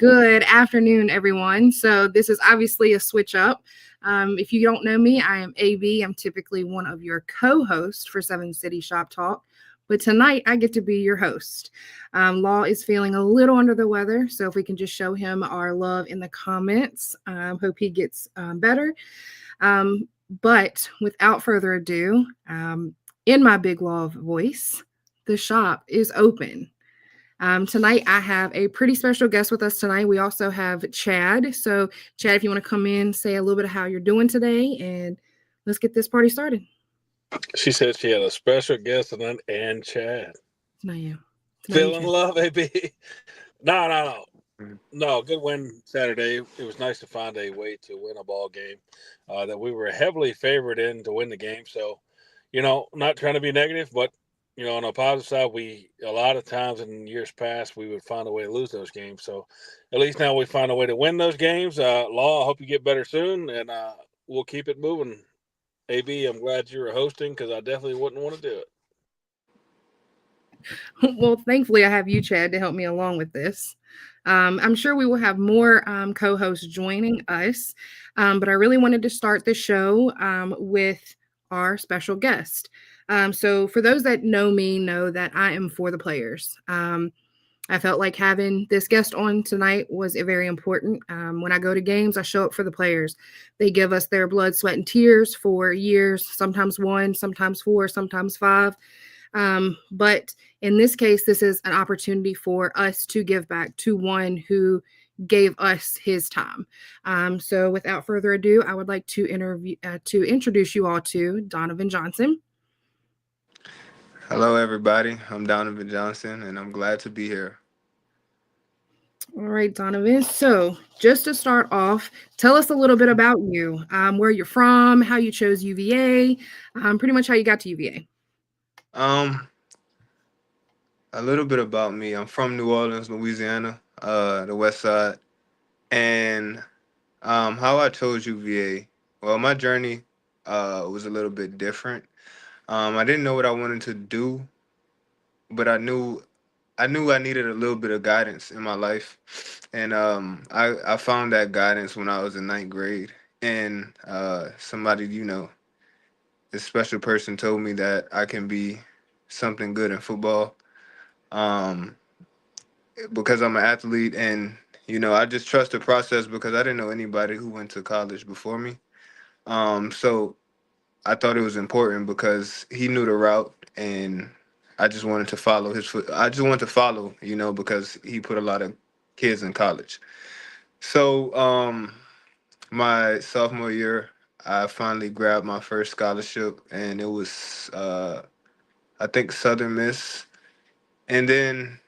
Good afternoon, everyone. So, this is obviously a switch up. If you don't know me, I am AB. I'm typically one of your co hosts for Seven City Shop Talk, but tonight I get to be your host. Law is feeling a little under the weather, so if we can just show him our love in the comments, hope he gets better. But without further ado, in my big law voice, the shop is open. Tonight, I have a pretty special guest with us tonight. We also have Chad. So, Chad, if you want to come in, say a little bit of how you're doing today, and let's get this party started. She said she had a special guest and Chad. It's not you. It's not you, Feeling Chad. love, AB. No. Mhm. No, good win Saturday. It was nice to find a way to win a ball game that we were heavily favored in to win the game. So, not trying to be negative, but on the positive side, we a lot of times in years past we would find a way to lose those games. So, at least now we find a way to win those games. Law, I hope you get better soon, and we'll keep it moving. AB, I'm glad you were hosting because I definitely wouldn't want to do it. Well, thankfully, I have you, Chad, to help me along with this. I'm sure we will have more co hosts joining us, but I really wanted to start the show with our special guest. So, for those that know me, know that I am for the players. I felt like having this guest on tonight was very important. When I go to games, I show up for the players. They give us their blood, sweat, and tears for years, sometimes one, sometimes four, sometimes five. But in this case, this is an opportunity for us to give back to one who gave us his time. So, without further ado, I would like to introduce you all to Donovan Johnson. Hello, everybody. I'm Donovan Johnson, and I'm glad to be here. All right, Donovan. So, just to start off, tell us a little bit about you, where you're from, how you chose UVA, pretty much how you got to UVA. Um, a little bit about me. I'm from New Orleans, Louisiana, the West Side, and how I chose UVA. Well, my journey was a little bit different. I didn't know what I wanted to do, but I knew I needed a little bit of guidance in my life, and I found that guidance when I was in ninth grade, and somebody this special person told me that I can be something good in football, um, because I'm an athlete, and I just trust the process because I didn't know anybody who went to college before me. So I thought it was important because he knew the route, and I just wanted to follow his foot. I just wanted to follow, because he put a lot of kids in college. So my sophomore year, I finally grabbed my first scholarship, and it was I think Southern Miss. And then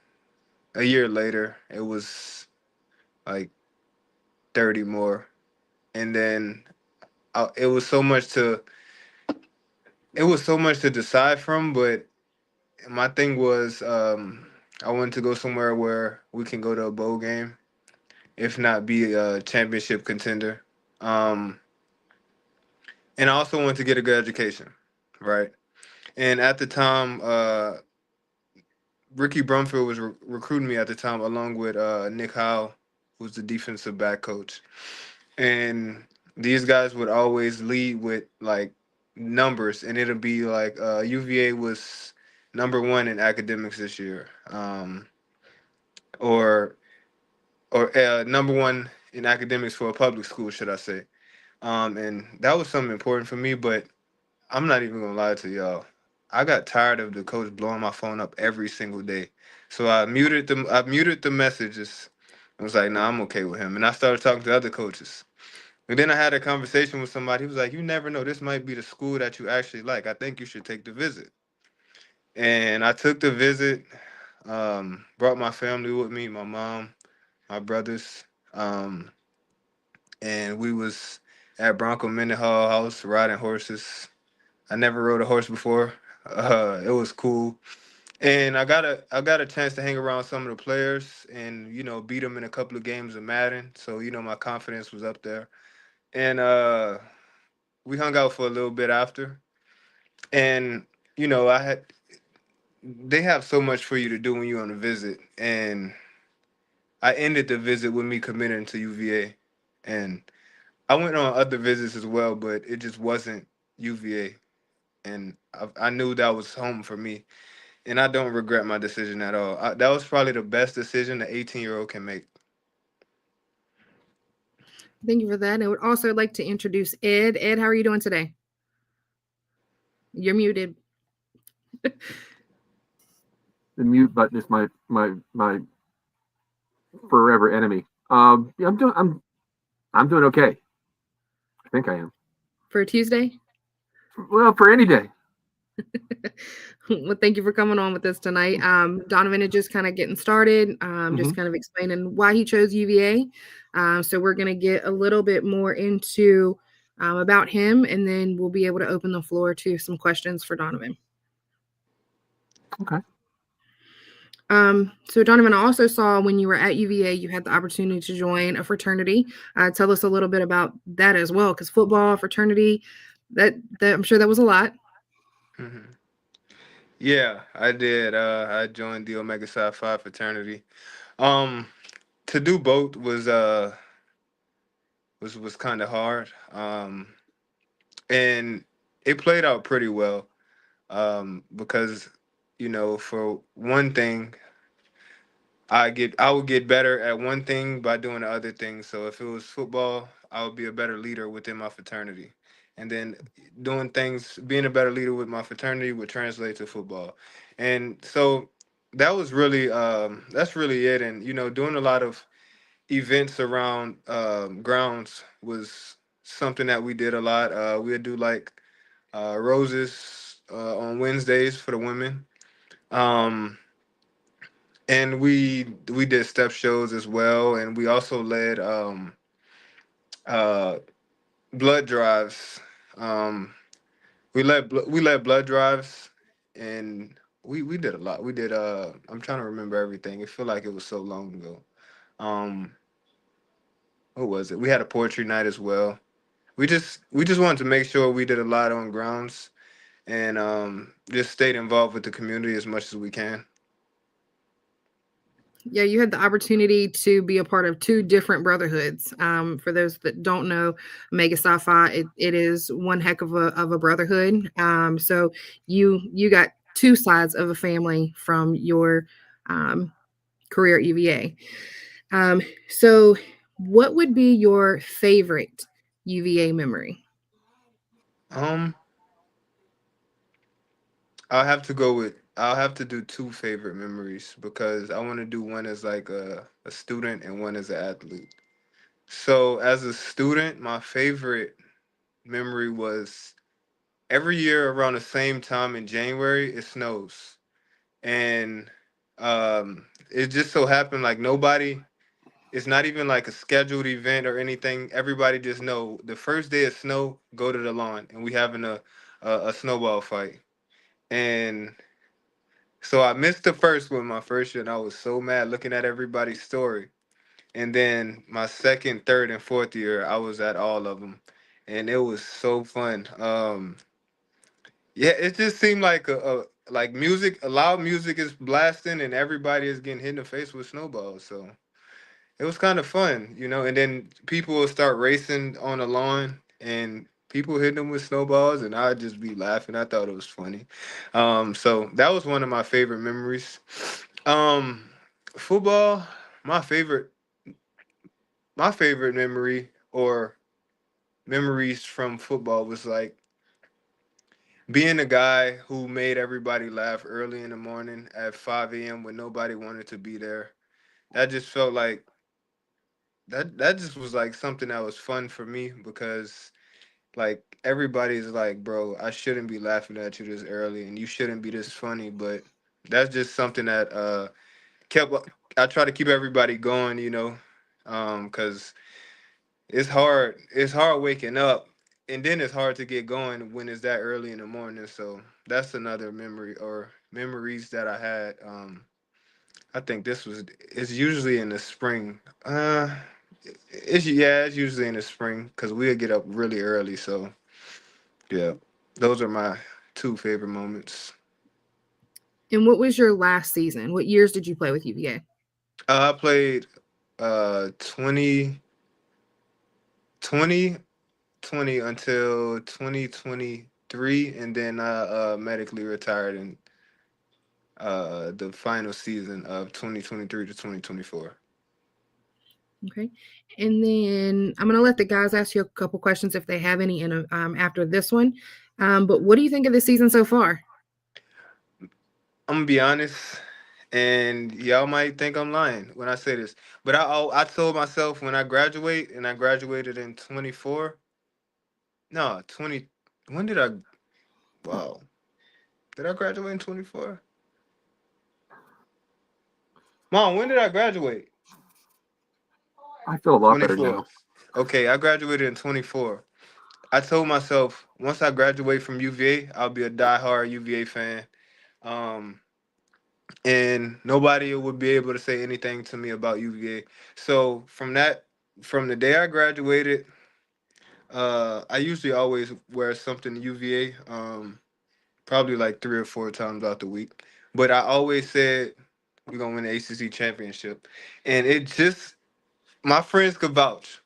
a year later, it was like 30 more. And then it was so much to decide from, but my thing was I wanted to go somewhere where we can go to a bowl game, if not be a championship contender. Um, and I also wanted to get a good education, right? And at the time, Ricky Brumfield was recruiting me at the time, along with Nick Howe, who's the defensive back coach. And these guys would always lead with like numbers, and it'll be like UVA was number one in academics this year, or number one in academics for a public school, should I say? And that was something important for me. But I'm not even gonna lie to y'all. I got tired of the coach blowing my phone up every single day. So I muted them. I muted the messages. I was like, nah, I'm okay with him. And I started talking to other coaches. And then I had a conversation with somebody. He was like, you never know. This might be the school that you actually like. I think you should take the visit. And I took the visit, brought my family with me, my mom, my brothers. Um, and we was at Bronco Mendenhall House riding horses. I never rode a horse before. It was cool, and I got a chance to hang around some of the players and beat them in a couple of games of Madden. So my confidence was up there, and we hung out for a little bit after. And I had they have so much for you to do when you're on a visit, and I ended the visit with me committing to UVA, and I went on other visits as well, but it just wasn't UVA, and I knew that was home for me, and I don't regret my decision at all. That was probably the best decision an 18-year-old can make. Thank you for that. I would also like to introduce Ed. Ed, how are you doing today? You're muted. The mute button is my forever enemy. Yeah, I'm doing okay. I think I am. For Tuesday? Well, for any day. Well, thank you for coming on with us tonight. Donovan is just kind of getting started, just kind of explaining why he chose UVA. So we're going to get a little bit more into about him, and then we'll be able to open the floor to some questions for Donovan. Okay. So Donovan, I also saw when you were at UVA, you had the opportunity to join a fraternity. Tell us a little bit about that as well, because football, fraternity, that I'm sure that was a lot. Mm-hmm. Yeah, I did. I joined the Omega Psi Phi fraternity. Um, to do both was kind of hard. And it played out pretty well. Because for one thing, I would get better at one thing by doing the other thing. So if it was football, I would be a better leader within my fraternity. And then being a better leader with my fraternity would translate to football. And so that was really that's really it. And doing a lot of events around grounds was something that we did a lot. We'd do like roses on Wednesdays for the women. Um, and we did step shows as well, and we also led uh blood drives. um we led blood drives, and we did a lot. We did I'm trying to remember everything. It feel like it was so long ago. um what was it? We had a poetry night as well. We just wanted to make sure we did a lot on grounds, and just stayed involved with the community as much as we can. Yeah, you had the opportunity to be a part of two different brotherhoods. For those that don't know, Omega Psi Phi, it is one heck of a brotherhood. So you got two sides of a family from your um, career at UVA. So what would be your favorite UVA memory? um I'll have to do two favorite memories, because I want to do one as like a student and one as an athlete. So as a student, my favorite memory was every year around the same time in January, it snows. And it just so happened like nobody, it's not even like a scheduled event or anything. Everybody just know the first day of snow, go to the lawn, and we having a snowball fight. And so I missed the first one, my first year, and I was so mad looking at everybody's story. And then my second, third, and fourth year, I was at all of them, and it was so fun. Yeah, it just seemed like like music, a loud music is blasting, and everybody is getting hit in the face with snowballs. So it was kind of fun, And then people will start racing on the lawn, and people hitting them with snowballs, and I'd just be laughing. I thought it was funny. So that was one of my favorite memories. Um, football, my favorite, my favorite memory or memories from football was like being the guy who made everybody laugh early in the morning at 5 a.m. when nobody wanted to be there. That just felt like that just was like something that was fun for me, because like everybody's like, bro, I shouldn't be laughing at you this early, and you shouldn't be this funny. But that's just something that kept I try to keep everybody going, because it's hard waking up, and then it's hard to get going when it's that early in the morning. So that's another memory or memories that I had. I think it's usually in the spring. It's usually in the spring, because we'll get up really early. So yeah, those are my two favorite moments. And what was your last season? What years did you play with UVA? I played. 2020 until 2023, and then I medically retired in the final season of 2023 to 2024. Okay. And then I'm going to let the guys ask you a couple questions if they have any after this one. But what do you think of the season so far? I'm gonna be honest, and y'all might think I'm lying when I say this, but I told myself when I graduate, and I graduated in 24. No, 20. When did I? Wow, did I graduate in 24? Mom, when did I graduate? I feel a lot better 24. now. Okay, I graduated in 24. I told myself once I graduate from UVA, I'll be a diehard UVA fan. Um, and nobody would be able to say anything to me about UVA. So from the day I graduated, I usually always wear something UVA, probably like 3 or 4 times out the week. But I always said we're gonna win the ACC championship, and it just my friends could vouch.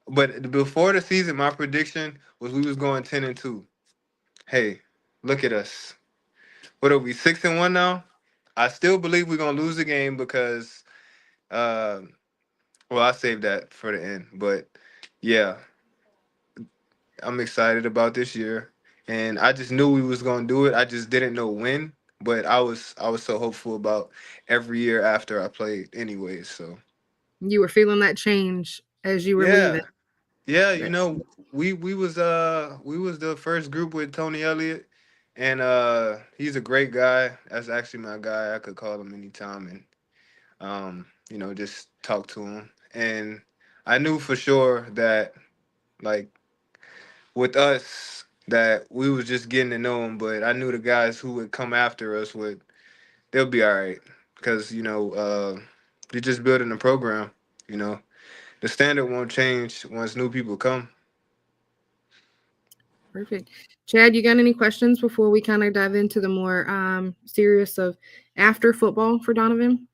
But before the season, my prediction was we was going 10-2. Hey, look at us. What are we, 6-1 now? I still believe we're gonna lose the game because uh, well, I saved that for the end. But yeah, I'm excited about this year. And I just knew we was gonna do it. I just didn't know when. But I was so hopeful about every year after I played anyways. So You were feeling that change as you were leaving. yeah. Yeah, we was the first group with Tony Elliott, and he's a great guy. That's actually my guy. I could call him anytime and just talk to him. And I knew for sure that like with us that we was just getting to know him, but I knew the guys who would come after us would they'll be all right because you're just building a program. You know, the standard won't change once new people come. Perfect. Chad, you got any questions before we kind of dive into the more serious of after football for Donovan?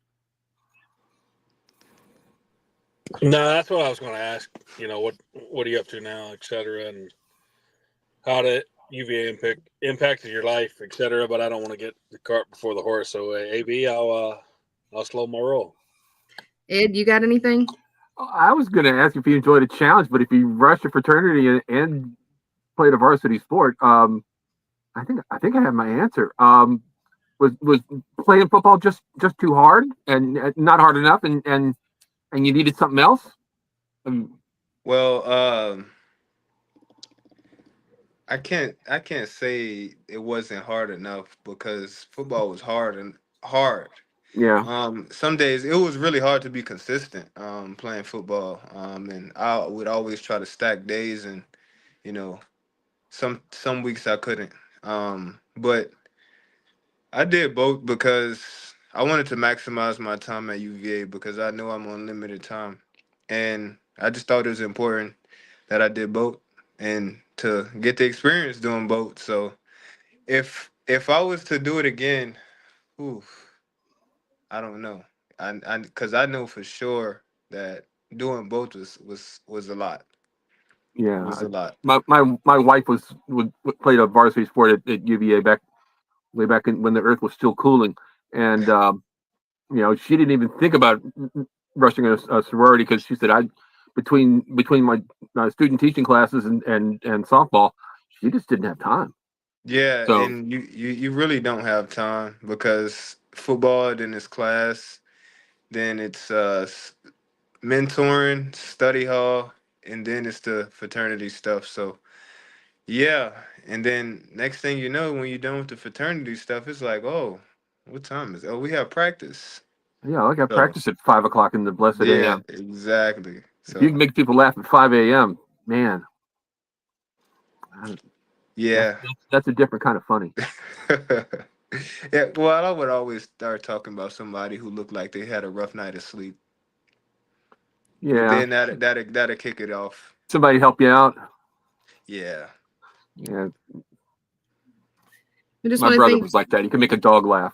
No, that's what I was going to ask. What are you up to now, et cetera, and how did UVA impacted your life, et cetera. But I don't want to get the cart before the horse. So, AB, I'll slow my roll. Ed, you got anything? I was going to ask if you enjoyed a challenge, but if you rushed a fraternity and played a varsity sport, I think I have my answer. Was playing football just too hard and not hard enough, and you needed something else? Well, I can't say it wasn't hard enough because football was hard and hard. Yeah, Some days it was really hard to be consistent playing football. And I would always try to stack days, and you know some weeks I couldn't. But I did both because I wanted to maximize my time at UVA because I know I'm on limited time, and I just thought it was important that I did both and to get the experience doing both. So if I was to do it again, oof, I don't know. I because I know for sure that doing both was a lot. Was yeah. a lot. My wife played a varsity sport at UVA way back when the Earth was still cooling, and she didn't even think about rushing a sorority because she said I between my student teaching classes and softball, she just didn't have time. Yeah, So and you really don't have time because football, then it's class, then it's mentoring, study hall, and then it's the fraternity stuff. So yeah, and then next thing you know, when you're done with the fraternity stuff, it's like, oh, what time is it? Oh, we have practice. yeah, I got So practice at 5 o'clock in the blessed yeah, a.m. exactly. If you So can make people laugh at 5 a.m., man, that's yeah. that's a different kind of funny. Yeah, well, I would always start talking about somebody who looked like they had a rough night of sleep. And Yeah, then that'll kick it off. somebody help you out. Yeah. Yeah, I just my want to brother thank was like that. He could make a dog laugh.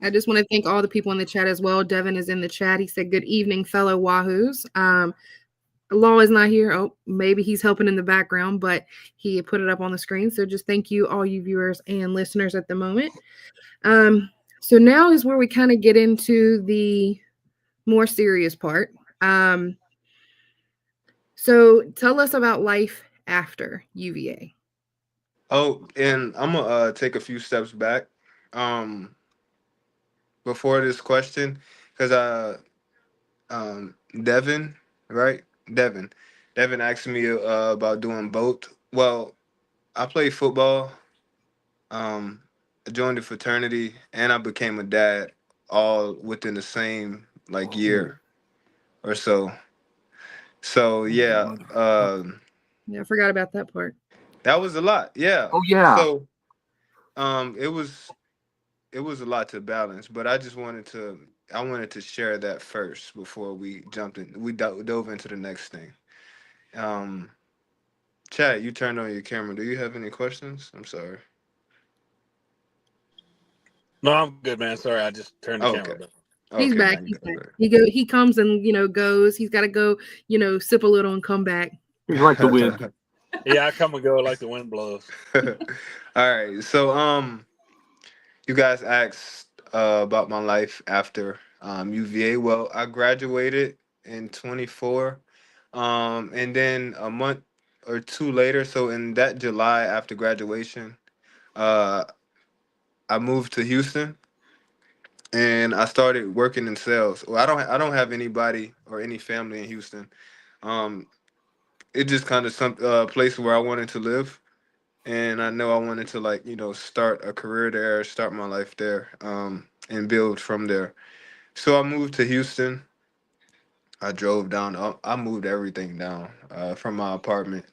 I just want to thank all the people in the chat as well. Devin is in the chat. He said, "Good evening, fellow Wahoos." Law is not here. Oh, maybe he's helping in the background, but he put it up on the screen. So just thank you, all you viewers and listeners at the moment. Um, so now is where we kind of get into the more serious part. So tell us about life after UVA. Oh, and I'm gonna take a few steps back um, before this question, because Devin, right? Devin asked me about doing both. Well, I played football. Um, I joined the fraternity, and I became a dad, all within the same like Oh, year or so. So oh my yeah, mother. Yeah, I forgot about that part. that was a lot. Yeah. Oh yeah. So it was a lot to balance, but I wanted to share that first before we jumped in. We dove into the next thing. Um, Chad, you turned on your camera. Do you have any questions? I'm sorry. No, I'm good, man. Sorry, I just turned the Oh, camera okay. back. He's Okay. back. You He's got back. He comes and goes. He's got to go, sip a little and come back. He's like the wind. it. Yeah, I come and go like the wind blows. All right. So you guys asked about my life after UVA. Well, I graduated in 24, and then a month or two later, so in that July after graduation, uh, I moved to Houston and I started working in sales. Well, I don't have anybody or any family in Houston. Um, it just kind of some place where I wanted to live, and I know I wanted to like start a career there, start my life there, and build from there. So I moved to Houston. I drove down. I moved everything down from my apartment,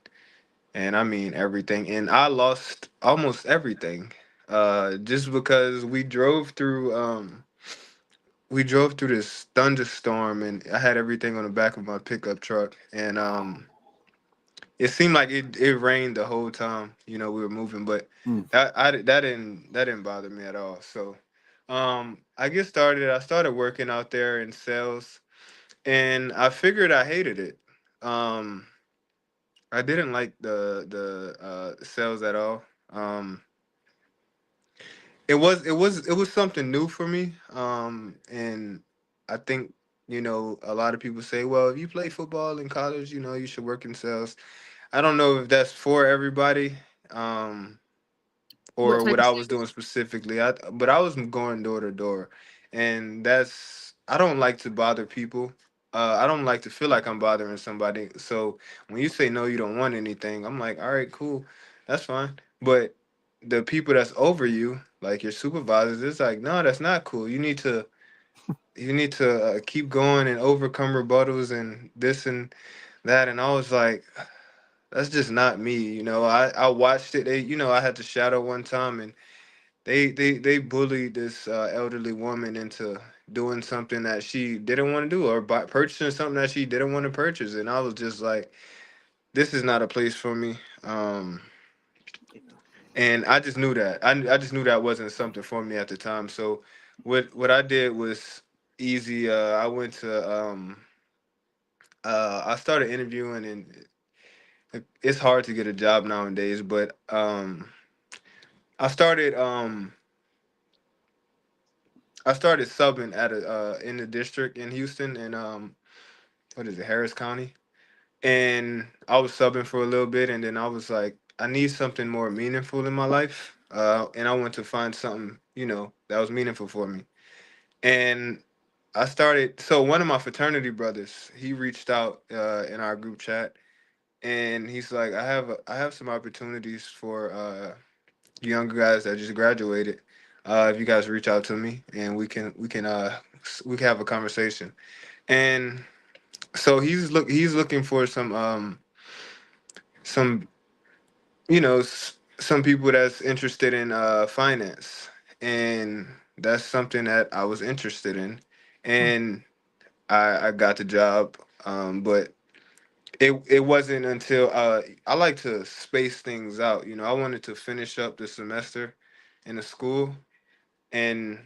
and I mean everything. And I lost almost everything, just because we drove through this thunderstorm, and I had everything on the back of my pickup truck, and it seemed like it rained the whole time. We were moving, but Mm. that didn't bother me at all. So, I started working out there in sales, and I figured I hated it. Um, I didn't like the sales at all. It was something new for me. And I think a lot of people say, well, if you play football in college, you should work in sales. I don't know if that's for everybody. Um, What or type what of I was doing specifically. But I was going door to door, and I don't like to bother people. I don't like to feel like I'm bothering somebody. So when you say no, you don't want anything, I'm like, all right, cool, that's fine. But the people that's over you, like your supervisors, it's like, no, that's not cool. You need to keep going and overcome rebuttals and this and that. And I was like, that's just not me. I watched it. I had to shadow one time, and they bullied this elderly woman into doing something that she didn't want to do, or purchasing something that she didn't want to purchase. And I was just like, this is not a place for me. And I just knew that. I just knew that wasn't something for me at the time. So what I did was easy. I went to I started interviewing, and it's hard to get a job nowadays, but I started I started subbing at a in the district in Houston, in what is it, Harris County. And I was subbing for a little bit, and then I was like, I need something more meaningful in my life. And I went to find something, that was meaningful for me. And I started, so one of my fraternity brothers, he reached out in our group chat, and he's like, I have some opportunities for younger guys that just graduated. If you guys reach out to me, and we can have a conversation. And so he's looking for some some people that's interested in finance, and that's something that I was interested in, and I got the job. But it wasn't until I like to space things out. I wanted to finish up the semester in the school, and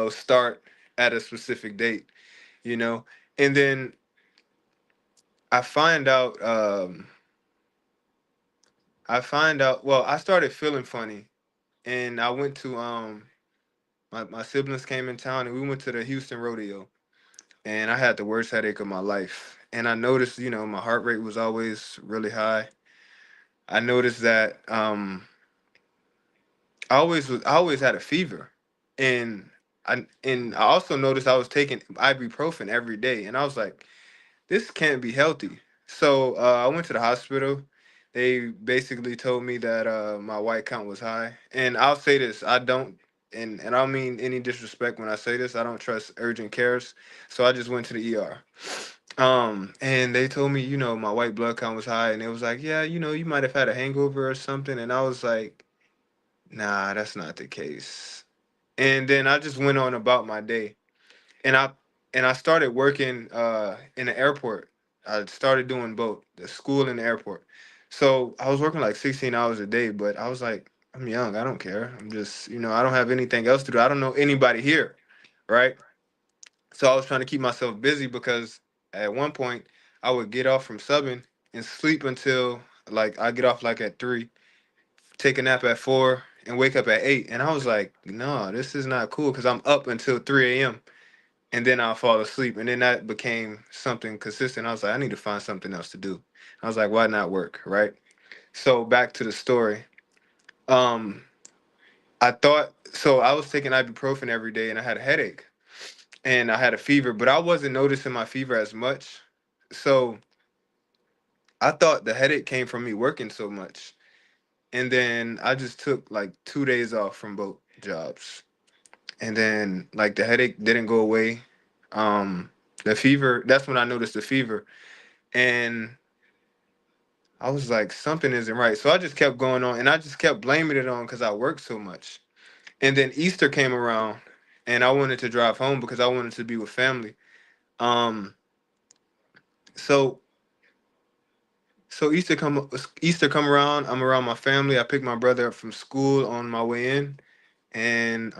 start at a specific date, you know. And then I find out, well, I started feeling funny, and I went to, my siblings came in town, and we went to the Houston rodeo, and I had the worst headache of my life. And I noticed, my heart rate was always really high. I noticed that, I always had a fever, and I also noticed I was taking ibuprofen every day, and I was like, this can't be healthy. So I went to the hospital. They basically told me that my white count was high, and I'll say this: I don't, and I don't mean any disrespect when I say this. I don't trust urgent cares, so I just went to the ER. And they told me, my white blood count was high, and it was like, yeah, you might have had a hangover or something, and I was like, nah, that's not the case. And then I just went on about my day, and I started working in the airport. I started doing both the school and the airport. So I was working like 16 hours a day, but I was like, I'm young, I don't care. I'm just, I don't have anything else to do. I don't know anybody here, right? So I was trying to keep myself busy because at one point I would get off from subbing and sleep until like I get off like at 3, take a nap at 4, and wake up at 8. And I was like, no, this is not cool because I'm up until 3 a.m. and then I'll fall asleep. And then that became something consistent. I was like, I need to find something else to do. I was like, why not work, right? So back to the story. Um, I thought so. I was taking ibuprofen every day, and I had a headache, and I had a fever, but I wasn't noticing my fever as much. So I thought the headache came from me working so much, and then I just took like 2 days off from both jobs, and then like the headache didn't go away. The fever. That's when I noticed the fever, and I was like, something isn't right. So I just kept going on, and I just kept blaming it on because I worked so much. And then Easter came around, and I wanted to drive home because I wanted to be with family. Um, so so Easter come around. I'm around my family. I pick my brother up from school on my way in, and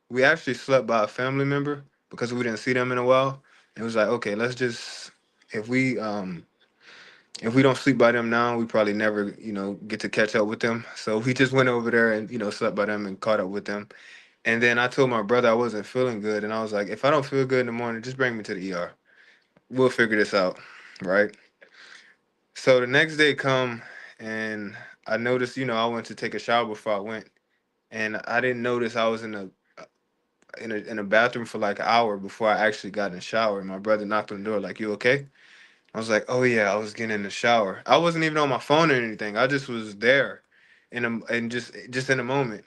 we actually slept by a family member because we didn't see them in a while. It was like, okay, let's just if we if we don't sleep by them now, we probably never, get to catch up with them. So we just went over there and, slept by them and caught up with them. And then I told my brother I wasn't feeling good. And I was like, if I don't feel good in the morning, just bring me to the ER. We'll figure this out. Right. So the next day come and I noticed, I went to take a shower before I went. And I didn't notice I was in a bathroom for like an hour before I actually got in the shower. And my brother knocked on the door like, you okay? I was like, oh yeah, I was getting in the shower. I wasn't even on my phone or anything. I just was there, and just in a moment.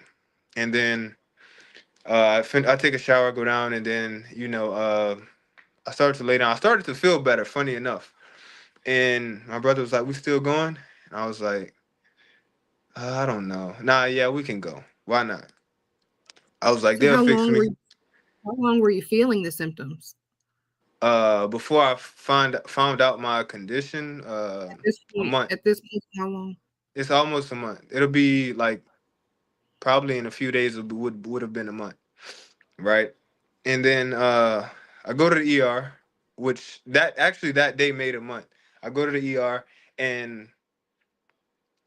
And then I take a shower, go down, and then I started to lay down. I started to feel better. Funny enough, and my brother was like, "We still going?" And I was like, "I don't know. Nah, yeah, we can go. Why not?" I was like, So "They'll fix me." how long were you feeling the symptoms? Before I found out my condition, a month. At this point, how long? It's almost a month. It'll be like probably in a few days would have been a month, right? And then I go to the ER, which that day made a month. I go to the ER, and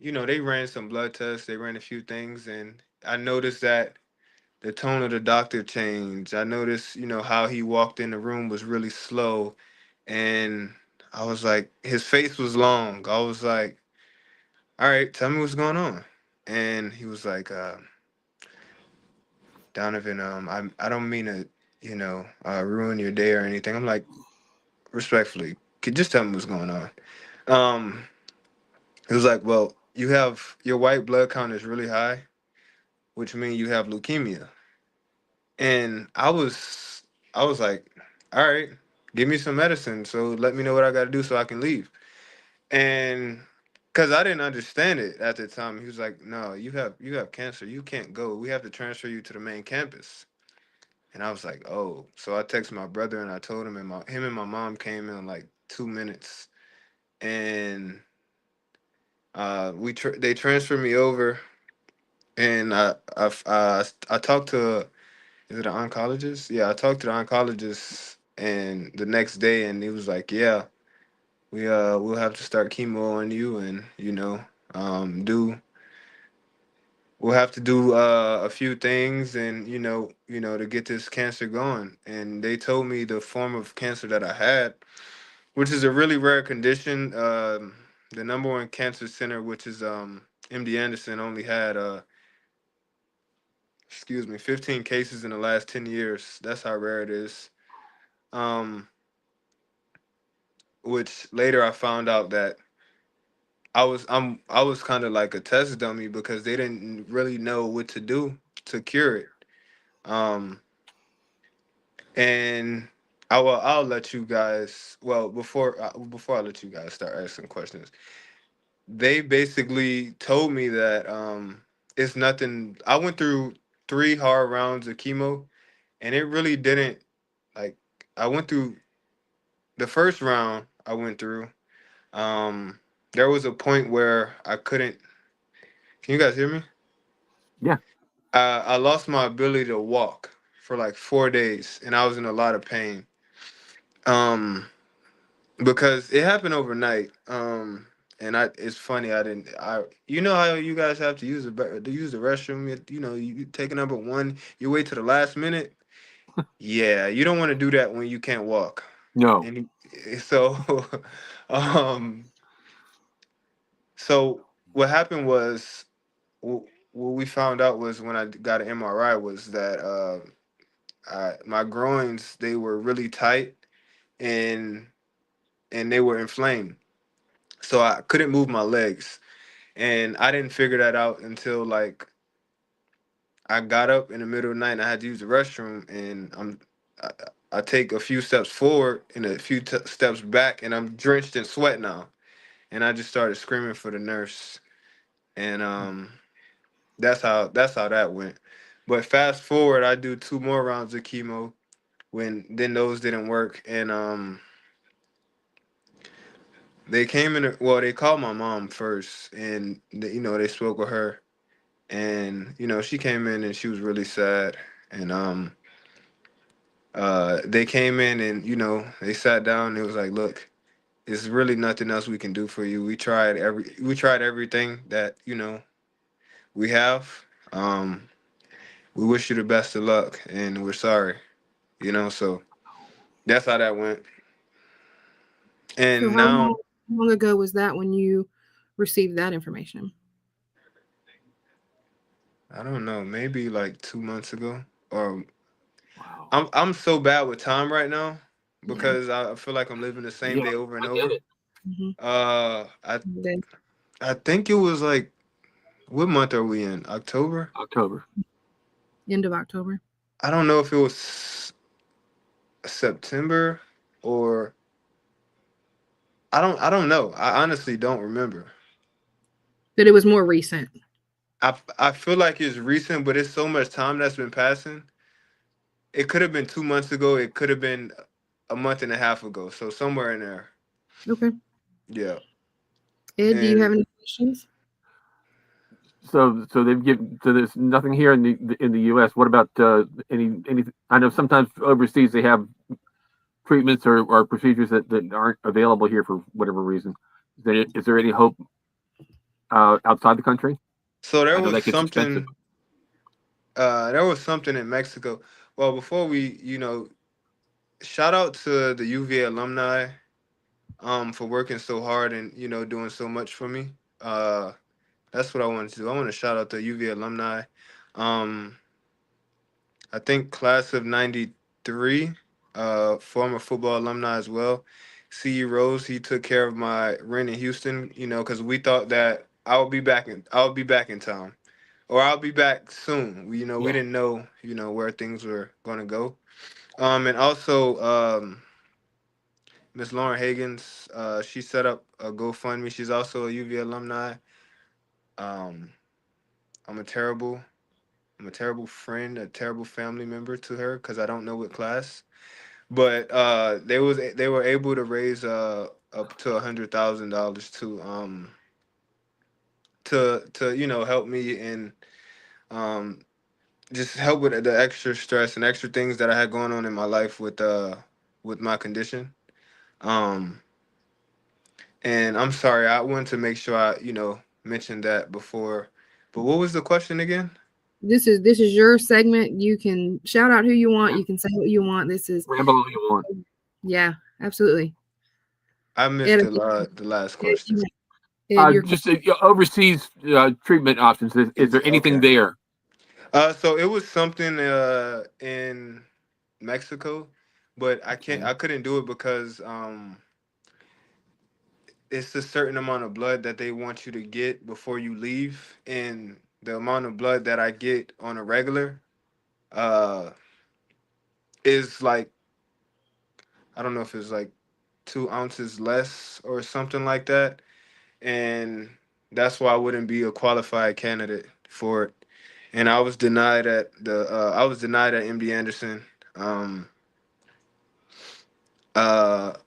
they ran some blood tests, they ran a few things, and I noticed that the tone of the doctor changed. I noticed, how he walked in the room was really slow, and I was like, his face was long. I was like, all right, tell me what's going on. And he was like, Donovan, I don't mean to, ruin your day or anything. I'm like, respectfully, could just tell me what's going on. Um, he was like, well, you have your white blood count is really high, which means you have leukemia. And I was like, all right, give me some medicine. So let me know what I got to do so I can leave. And because I didn't understand it at the time, he was like, no, you have cancer. You can't go. We have to transfer you to the main campus. And I was like, oh. So I texted my brother and I told him, and him and my mom came in like 2 minutes, and they transferred me over, and I talked to is it an oncologist? Yeah, I talked to the oncologist and the next day, and he was like, "Yeah, we'll have to start chemo on you, and do we'll have to do a few things, and to get this cancer going." And they told me the form of cancer that I had, which is a really rare condition. The number one cancer center, which is MD Anderson, only had 15 cases in the last 10 years. That's how rare it is. Um, which later I found out that I was kind of like a test dummy because they didn't really know what to do to cure it. Um, and I'll let you guys. Well, before I let you guys start asking questions, they basically told me that it's nothing. I went through 3 hard rounds of chemo, and it really didn't like. I went through the first round. I went through. Um, there was a point where I couldn't. Can you guys hear me? Yeah. I lost my ability to walk for like 4 days, and I was in a lot of pain. Um, because it happened overnight. It's funny I didn't. You know how you guys have to use to use the restroom. You take a number one. You wait to the last minute. Yeah, you don't want to do that when you can't walk. No. And so, um, so what happened was what we found out was when I got an MRI was that my groins, they were really tight, and they were inflamed, so I couldn't move my legs, and I didn't figure that out until like I got up in the middle of the night and I had to use the restroom, and I, I take a few steps forward and a few steps back, and I'm drenched in sweat now, and I just started screaming for the nurse, and that's how that went. But fast forward, I do 2 more rounds of chemo when then those didn't work, and they came in. Well, they called my mom first, and they spoke with her, and she came in and she was really sad, and they came in and they sat down. And it was like, look, there's really nothing else we can do for you. We tried everything that we have. Um, we wish you the best of luck, and we're sorry. So that's how that went. So And how now long ago was that when you received that information? I don't know, maybe like 2 months ago, or Wow. I'm so bad with time right now Yeah. because I feel like I'm living the same Yeah, day over and I get over. it. Hmm. Uh, I The I think it was like, what month are we in? October? October. end of October. I don't know if it was September or I don't know. I honestly don't remember. But it was more recent. I feel like it's recent, but it's so much time that's been passing. It could have been 2 months ago. It could have been a month and a half ago. So somewhere in there. Okay. Yeah. Ed, do you have And any questions? So they've given. So there's nothing here in the U.S. What about any? I know sometimes overseas they have treatments or procedures that aren't available here for whatever reason. Is there any hope outside the country? so I know that gets expensive. there was something in Mexico. Well, before we, shout out to the UVA alumni for working so hard and doing so much for me. Uh that's what I wanted to do. I want to shout out the UVA alumni. Um I think class of 93, former football alumni as well. C. Rose, he took care of my rent in Houston, because we thought that I'll be back in town, or I'll be back soon. We Yeah. didn't know, where things were gonna go. And also, Miss Lauren Hagens, she set up a GoFundMe. She's also a UV alumni. Um, I'm a terrible, I'm a terrible friend, a terrible family member to her because I don't know what class. But they were able to raise up to $100,000 to help me in um just help with the extra stress and extra things that I had going on in my life with my condition. Um, and I'm sorry, I wanted to make sure I mentioned that before. But what was the question again? This is your segment. You can shout out who you want. You can say what you want. This is Ramble all you want. yeah, absolutely. I Ed, missed the last Ed, question. Your Just overseas treatment options. Is there anything Okay. there? So it was something in Mexico, but Okay. I couldn't do it because it's a certain amount of blood that they want you to get before you leave, and the amount of blood that I get on a regular uh is like, I don't know if it's like 2 ounces less or something like that, and that's why I wouldn't be a qualified candidate for it. And I was denied at MD Anderson. Um,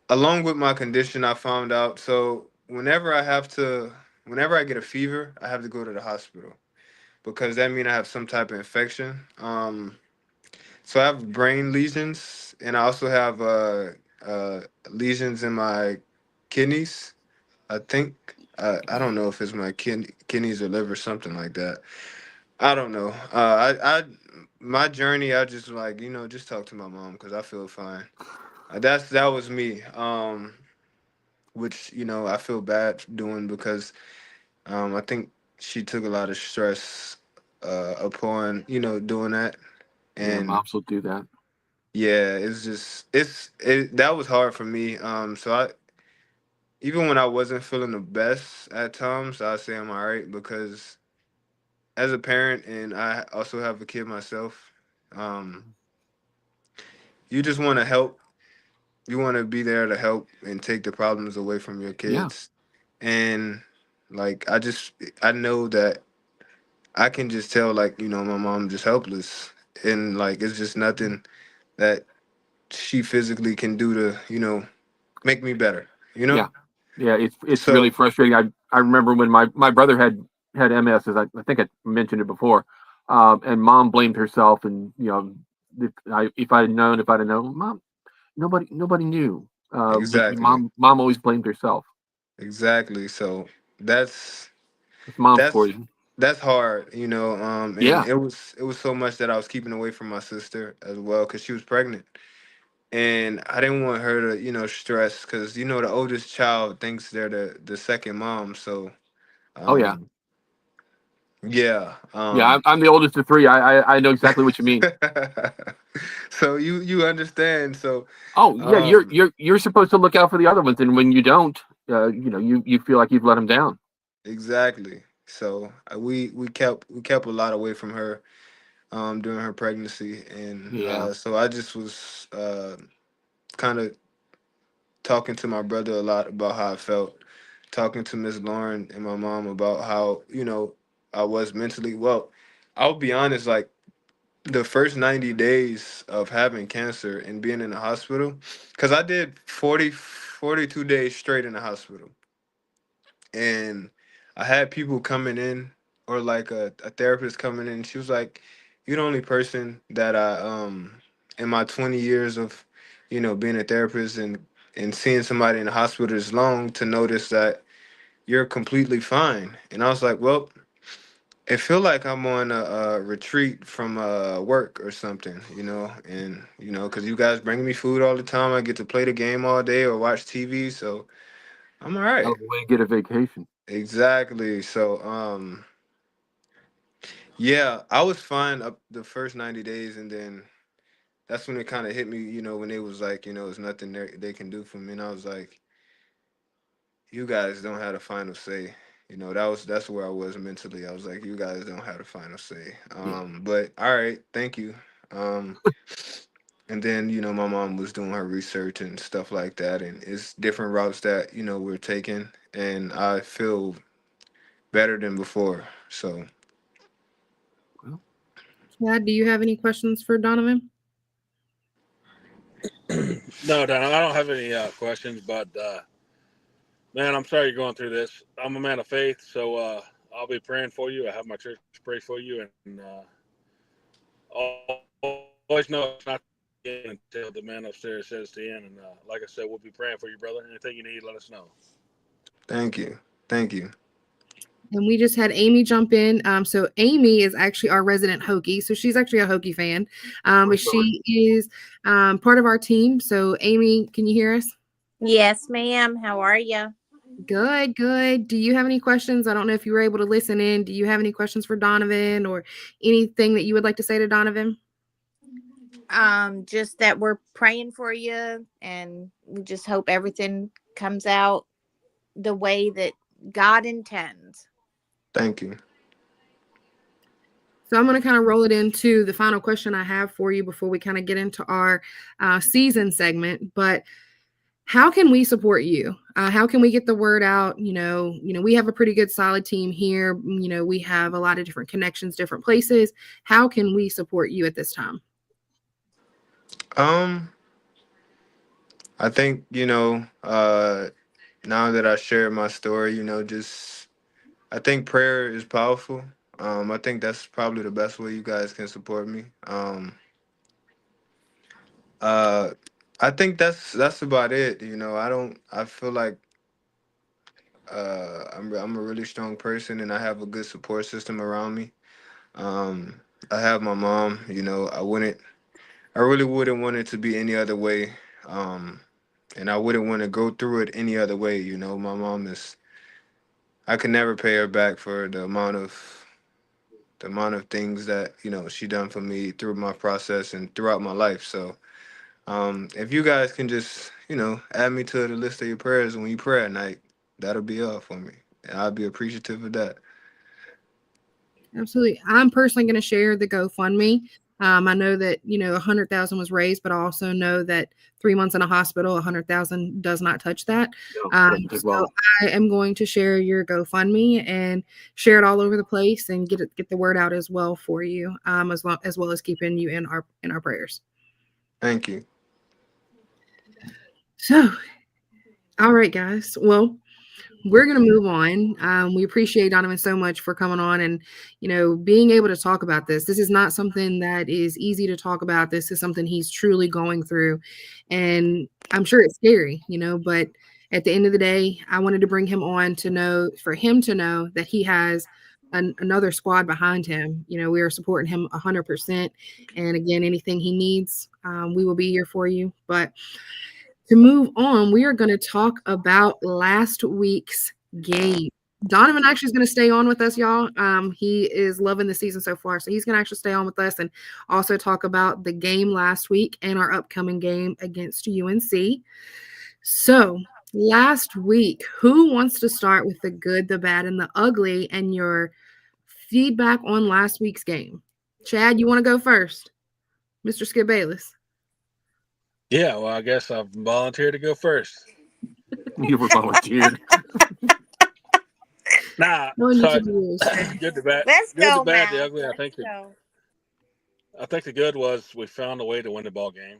Along with my condition, I found out, so whenever I get a fever, I have to go to the hospital because that means I have some type of infection. So I have brain lesions, and I also have lesions in my kidneys. I think I don't know if it's my kidneys or liver, something like that. I don't know. I my journey, I just like just talk to my mom because I feel fine. That was me. Which I feel bad doing because I think she took a lot of stress upon doing that. Yeah, And moms will do that. yeah, that was hard for me. So I even when I wasn't feeling the best at times, I say I'm all right because as a parent and I also have a kid myself, um, you just want to help. You want to be there to help and take the problems away from your Yeah, kids. And like I know that I can just tell, like, my mom just helpless, and like it's just nothing that she physically can do to make me better. yeah, yeah. It's really So frustrating. I remember when my brother had MS, as I think I mentioned it before, and mom blamed herself, and if I'd have known, mom, nobody knew. But exactly, mom always blamed herself. exactly. So that's It's mom's for that's you. that's hard, and Yeah. it was so much that I was keeping away from my sister as well because she was pregnant, and I didn't want her to stress because the oldest child thinks they're the second mom. So Oh yeah. um yeah. Yeah. I'm the oldest of three. I know exactly what you mean. So you understand. So Oh yeah. You're um you're you're supposed to look out for the other ones, and when you don't, you feel like you've let them down. exactly. So we kept a lot away from her during her pregnancy, and Yeah. so I just was kind of talking to my brother a lot about how I felt, talking to Miss Lauren and my mom about how I was mentally. Well, I'll be honest, like the first 90 days of having cancer and being in the hospital, because I did 42 days straight in the hospital, and I had people coming in, or like a therapist coming in. She was like, "You're the only person that I in my 20 years of being a therapist and seeing somebody in the hospital this long to notice that you're completely fine." And I was like, "Well, it feel like I'm on a retreat from work or something, and because you guys bring me food all the time, I get to play the game all day or watch TV, so I'm all Hell right." of a way to get a vacation. Exactly. So, yeah, I was fine up the first 90 days, and then that's when it kind of hit me, when they was like, there's nothing they can do for me, and I was like, you guys don't have the final say. That's where I was mentally. I was like, you guys don't have the final say. Yeah. But all right, thank you. Um, and then my mom was doing her research and stuff like that, and it's different routes that we're taking, and I feel better than before. So. Well, Chad, do you have any questions for Donovan? No, Don, I don't have any questions, but man, I'm sorry you're going through this. I'm a man of faith, so I'll be praying for you. I have my church pray for you, and always know it's not the end until the man upstairs says the end. And like I said, we'll be praying for you, brother. Anything you need, let us know. Thank you. Thank you. And we just had Amy jump in. So Amy is actually our resident Hokie. So she's actually a Hokie fan. But she is part of our team. So Amy, can you hear us? Yes, ma'am. How are you? Good, good. Do you have any questions? I don't know if you were able to listen in. Do you have any questions for Donovan or anything that you would like to say to Donovan? Just that we're praying for you, and we just hope everything comes out the way that God intends. Thank you. So I'm going to kind of roll it into the final question I have for you before we kind of get into our season segment. But how can we support you? How can we get the word out? We have a pretty good solid team here. We have a lot of different connections, different places. How can we support you at this time? I think, now that I shared my story, I think prayer is powerful. I think that's probably the best way you guys can support me. I think that's about it. I feel like I'm a really strong person and I have a good support system around me. I have my mom, I really wouldn't want it to be any other way. And I wouldn't want to go through it any other way. My mom I could never pay her back for the amount of things that, she done for me through my process and throughout my life. So, if you guys can just, add me to the list of your prayers when you pray at night, that'll be all for me. And I'll be appreciative of that. Absolutely. I'm personally going to share the GoFundMe. I know that, 100,000 was raised, but I also know that 3 months in a hospital, 100,000 does not touch that. So I am going to share your GoFundMe and share it all over the place and get the word out as well for you, as well as keeping you in our prayers. Thank you. So, all right, guys. Well, we're going to move on. We appreciate Donovan so much for coming on and, being able to talk about this. This is not something that is easy to talk about. This is something he's truly going through. And I'm sure it's scary, but at the end of the day, I wanted to bring him on for him to know that he has another squad behind him. We are supporting him 100%. And again, anything he needs, we will be here for you. But to move on, we are going to talk about last week's game. Donovan actually is going to stay on with us, y'all. He is loving the season so far, so he's going to actually stay on with us and also talk about the game last week and our upcoming game against UNC. So, last week, who wants to start with the good, the bad, and the ugly and your feedback on last week's game? Chad, you want to go first? Mr. Skip Bayless. Yeah, well, I guess I've volunteered to go first. You were volunteered. Nah, No one so needs to do this. good, the bad, Let's good, go, the bad, Mal. the ugly. Let's go. I think the good was we found a way to win the ball game.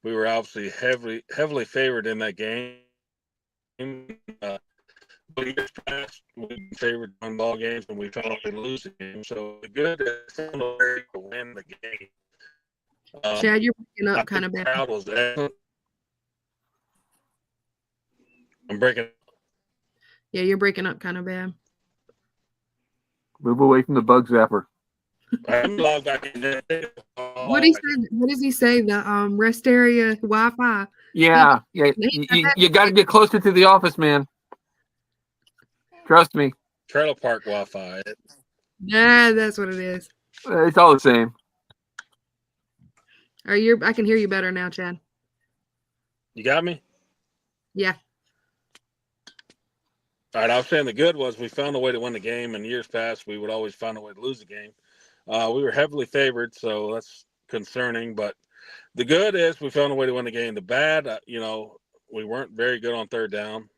We were obviously heavily favored in that game. But years past, we've been favored to win ball games, and we found a way to lose the game. So the good is found a way to win the game. Chad, you're breaking I up kind of think the bad. crowd was excellent. I'm breaking. Yeah, you're breaking up kind of bad. Move away from the bug zapper. I'm logged back in there. What does he say? The rest area Wi-Fi. Yeah. You got to get closer to the office, man. Trust me. Trailer park Wi-Fi. Yeah, that's what it is. It's all the same. I can hear you better now, Chad. You got me? Yeah. All right, I was saying the good was we found a way to win the game. In years past, we would always find a way to lose the game. We were heavily favored, so that's concerning. But the good is we found a way to win the game. The bad, we weren't very good on third down.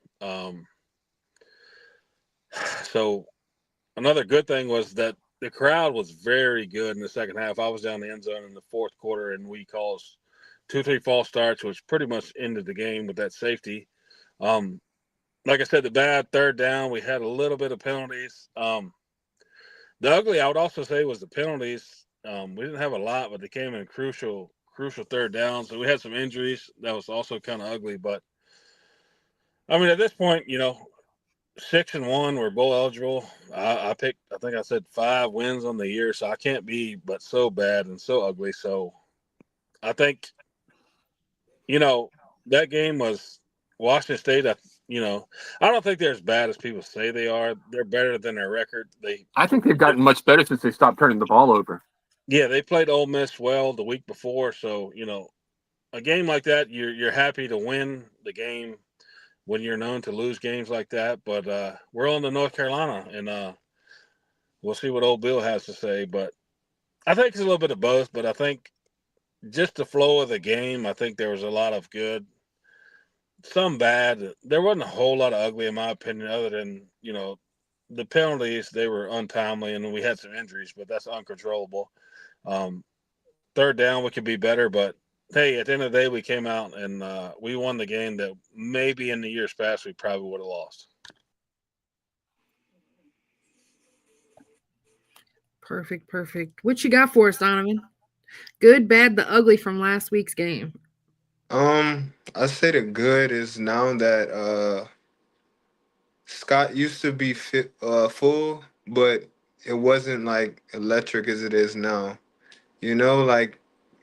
So another good thing was that the crowd was very good in the second half. I was down the end zone in the fourth quarter, and we caused 2-3 false starts, which pretty much ended the game with that safety. Like I said, the bad third down, we had a little bit of penalties. The ugly, I would also say, was the penalties. We didn't have a lot, but they came in crucial third downs. So we had some injuries that was also kind of ugly. But I mean, at this point, 6-1, we're bowl eligible. I picked, I think I said 5 wins on the year, so I can't be but so bad and so ugly. So I think, you know, that game was Washington State. I don't think they're as bad as people say they are. They're better than their record. I think they've gotten much better since they stopped turning the ball over. Yeah, they played Ole Miss well the week before. So a game like that, you're happy to win the game when you're known to lose games like that. But we're on to North Carolina, and we'll see what old Bill has to say. But I think it's a little bit of both. But I think just the flow of the game, I think there was a lot of good, some bad. There wasn't a whole lot of ugly, in my opinion, other than the penalties. They were untimely, and we had some injuries, but that's uncontrollable. Um, third down, we could be better, but hey, at the end of the day, we came out and we won the game that maybe in the years past we probably would have lost. Perfect, perfect. What you got for us, Donovan? Good, bad, the ugly from last week's game. I say the good is now that Scott used to be full, but it wasn't like electric as it is now. Like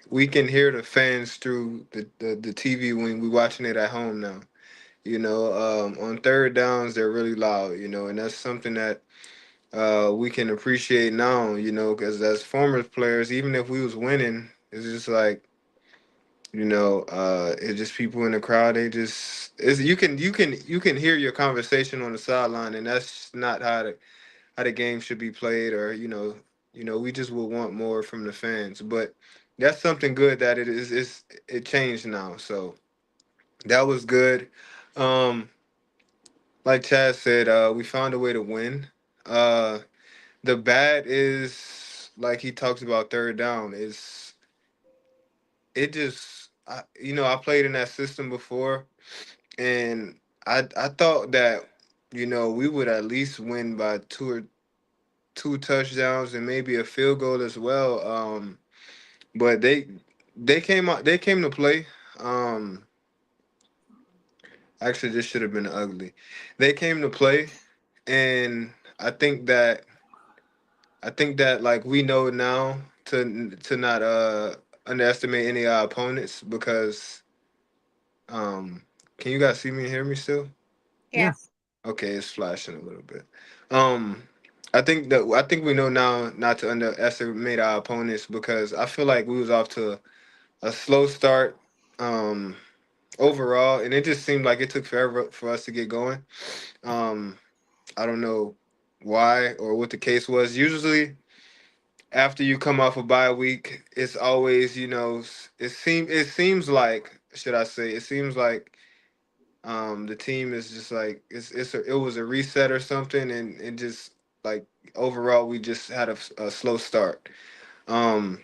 we can hear the fans through the TV when we watching it at home now. On third downs they're really loud. And that's something that we can appreciate now. Because as former players, even if we was winning, it's just like it's just people in the crowd. They just it's you can hear your conversation on the sideline, and that's not how the game should be played. Or we just would want more from the fans. But that's something good that it changed now. So that was good. Um, like Chad said, we found a way to win. Uh, the bad is like he talks about third down. Is it just I played in that system before, and I thought that we would at least win by two touchdowns and maybe a field goal as well. But they came to play. Um, Actually, this should have been ugly. They came to play, and I think that like we know now to not underestimate any of our opponents because um can you guys see me and hear me still? Yeah. Yes. Okay, it's flashing a little bit. Um, I think we know now not to underestimate our opponents because I feel like we was off to a slow start um, overall, and it just seemed like it took forever for us to get going. Um, I don't know why or what the case was. Usually, after you come off a bye week, it's always it seems like should I say it seems like the team is just like it was a reset or something, and it just like overall we just had a slow start. Um,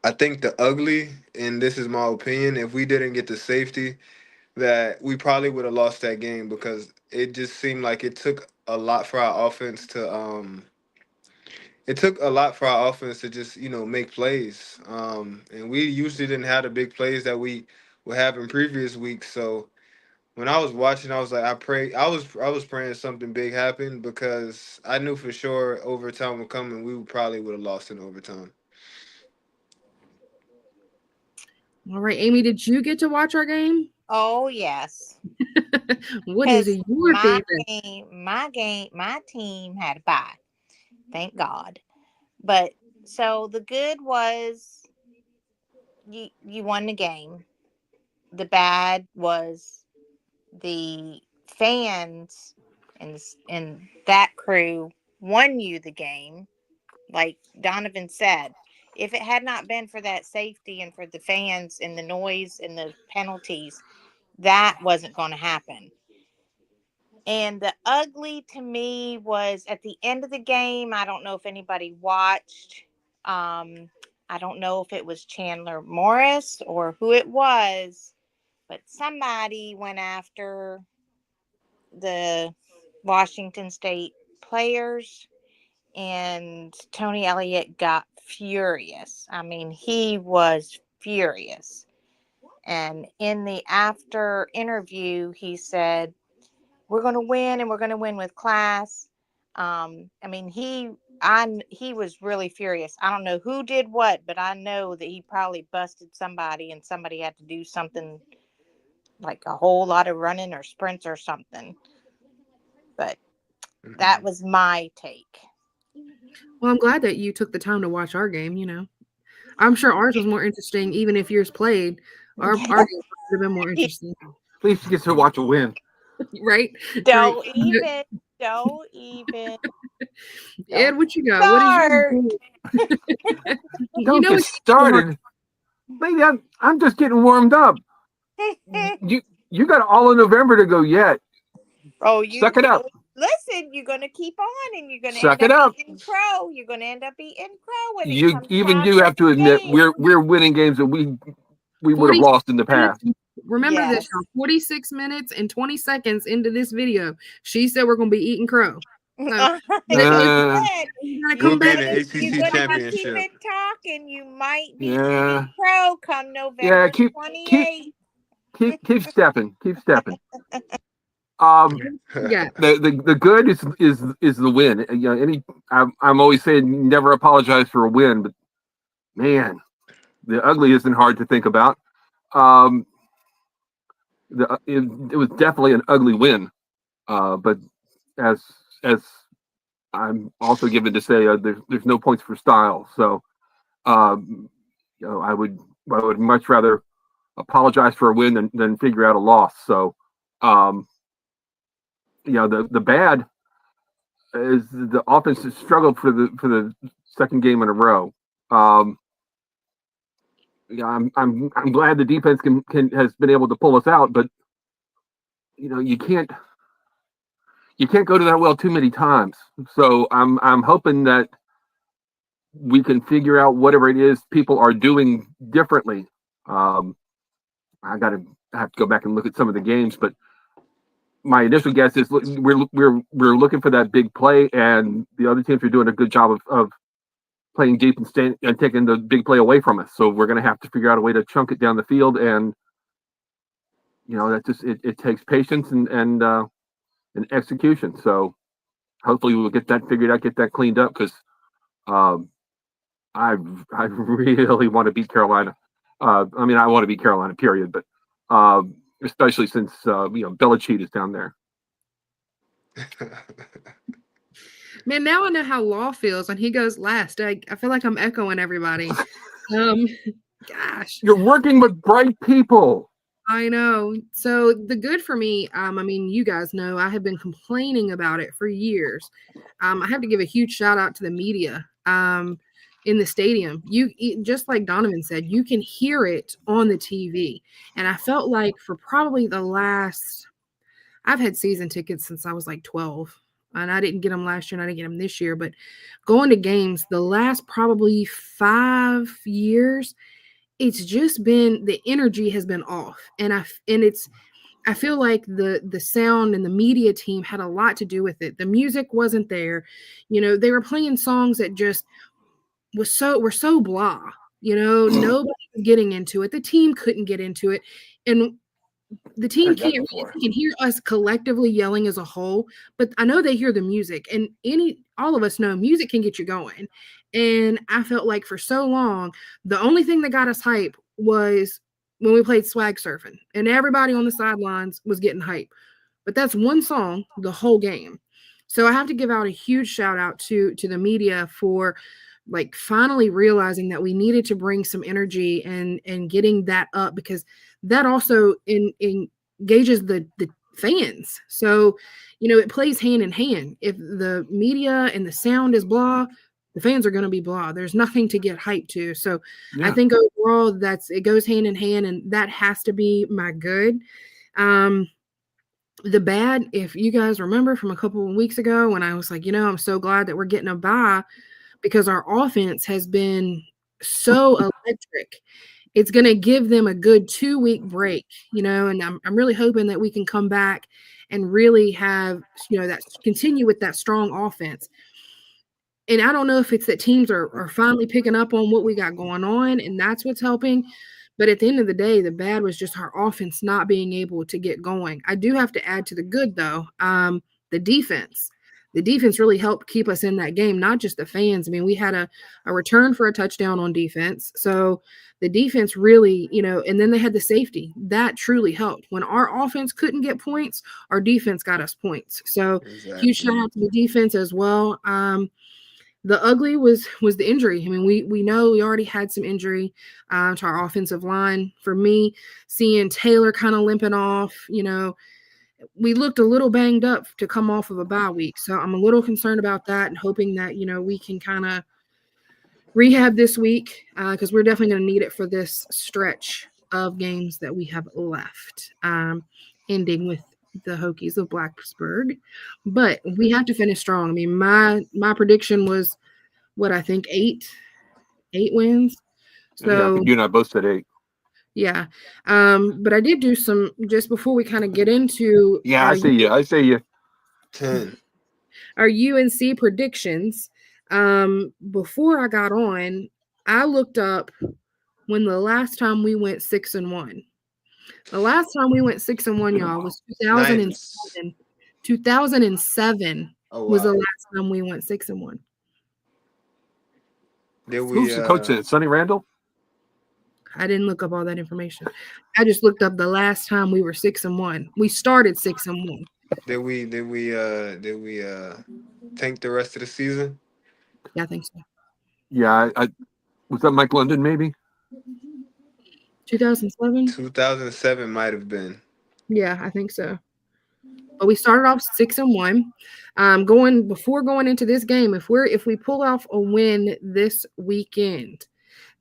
I think the ugly, and this is my opinion, if we didn't get the safety, that we probably would have lost that game because it just seemed like it took a lot for our offense to just make plays. And we usually didn't have the big plays that we would have in previous weeks. So when I was watching, I was like, I was praying something big happened because I knew for sure overtime would come and we probably would have lost in overtime. All right, Amy, did you get to watch our game? Oh yes. What is Because your favorite? my team had a bye. Thank God. But so the good was you won the game. The bad was the fans and that crew won you the game. Like Donovan said, if it had not been for that safety and for the fans and the noise and the penalties, that wasn't going to happen. And the ugly to me was at the end of the game. I don't know if anybody watched. Um, I don't know if it was Chandler Morris or who it was, but somebody went after the Washington State players and Tony Elliott got furious. I mean, he was furious. And in the after interview, he said, "We're going to win, and we're going to win with class." I mean, he was really furious. I don't know who did what, but I know that he probably busted somebody, and somebody had to do something like a whole lot of running or sprints or something. But that was my take. Well, I'm glad that you took the time to watch our game, I'm sure ours was more interesting, even if yours played. Our game would have been more interesting. At least you get to watch a win. Right? Don't even. Don't even. Ed, what you got? Start. What is your Don't get started. Maybe I'm just getting warmed up. You got all of November to go yet. Oh, you suck it up. Listen, you're gonna keep on, and you're gonna Suck end it up up. eating crow. You're gonna end up eating crow when it You comes even time you for have to the admit game. we're winning games that we would have 46 lost in the past. minutes? Remember this, Yes. y'all. 46 minutes and 20 seconds into this video, she said we're going to be eating crow. So, You Uh, said you We'll come be back. in the you're ACC gonna championship. keep it talking. You might be Yeah. eating crow come November 28th. keep stepping. Keep stepping. Yeah. The good is the win. You know, I'm always saying never apologize for a win, but man, the ugly isn't hard to think about. It was definitely an ugly win, but as I'm also given to say, there's no points for style. So, I would much rather apologize for a win than figure out a loss. So, the bad is the offense has struggled for the second game in a row. I'm glad the defense has been able to pull us out, but you can't go to that well too many times. So I'm hoping that we can figure out whatever it is people are doing differently. I have to go back and look at some of the games, but my initial guess is we're looking for that big play, and the other teams are doing a good job of playing deep and taking the big play away from us. So we're going to have to figure out a way to chunk it down the field, and that just it takes patience and execution. So hopefully we'll get that figured out, get that cleaned up, because I really want to beat Carolina. I mean, I want to beat Carolina, period. But especially since Belichick is down there. Man, now I know how Law feels when he goes last. I feel like I'm echoing everybody. Gosh. You're working with bright people. I know. So the good for me, I mean, you guys know I have been complaining about it for years. I have to give a huge shout out to the media in the stadium. Just like Donovan said, you can hear it on the TV. And I felt like for probably I've had season tickets since I was like 12. And I didn't get them last year and I didn't get them this year. But going to games the last probably 5 years, it's just been the energy has been off. And I feel like the sound and the media team had a lot to do with it. The music wasn't there. They were playing songs that just were so blah. Nobody was getting into it. The team couldn't get into it. And the team can't can hear us collectively yelling as a whole, but I know they hear the music, and all of us know music can get you going. And I felt like for so long, the only thing that got us hype was when we played Swag Surfing, and everybody on the sidelines was getting hype. But that's one song the whole game. So I have to give out a huge shout out to the media for like finally realizing that we needed to bring some energy and getting that up, because that also engages the fans. So it plays hand in hand. If the media and the sound is blah, the fans are going to be blah. There's nothing to get hyped to. So Yeah. I think overall it goes hand in hand, and that has to be my good. The bad, if you guys remember from a couple of weeks ago when I was like, I'm so glad that we're getting a bye, because our offense has been so electric. It's going to give them a good 2-week break, and I'm really hoping that we can come back and really have, that continue with that strong offense. And I don't know if it's that teams are finally picking up on what we got going on, and that's what's helping. But at the end of the day, the bad was just our offense not being able to get going. I do have to add to the good, though, the defense. The defense really helped keep us in that game, not just the fans. I mean, we had a return for a touchdown on defense. So the defense really, and then they had the safety. That truly helped. When our offense couldn't get points, our defense got us points. So huge shout out to the defense as well. The ugly was the injury. I mean, we know we already had some injury to our offensive line. For me, seeing Taylor kind of limping off, we looked a little banged up to come off of a bye week. So I'm a little concerned about that and hoping that, we can kind of rehab this week because we're definitely going to need it for this stretch of games that we have left, ending with the Hokies of Blacksburg. But we have to finish strong. I mean, my prediction was what I think eight wins. So you and I both said 8. yeah. But I did do some just before we kind of get into I say you 10. our UNC predictions. Before I got on, I looked up when the last time we went 6-1. The last time we went 6-1, y'all, was 2007. 2007 was the last time we went 6-1. Who's the coach? Sonny Randall? I didn't look up all that information. I just looked up the last time we were 6-1. We started 6-1. Did we tank the rest of the season? Yeah, I think so. Yeah, I was that Mike London maybe? 2007? 2007 might have been. Yeah, I think so. But we started off 6-1. Before going into this game, if we pull off a win this weekend,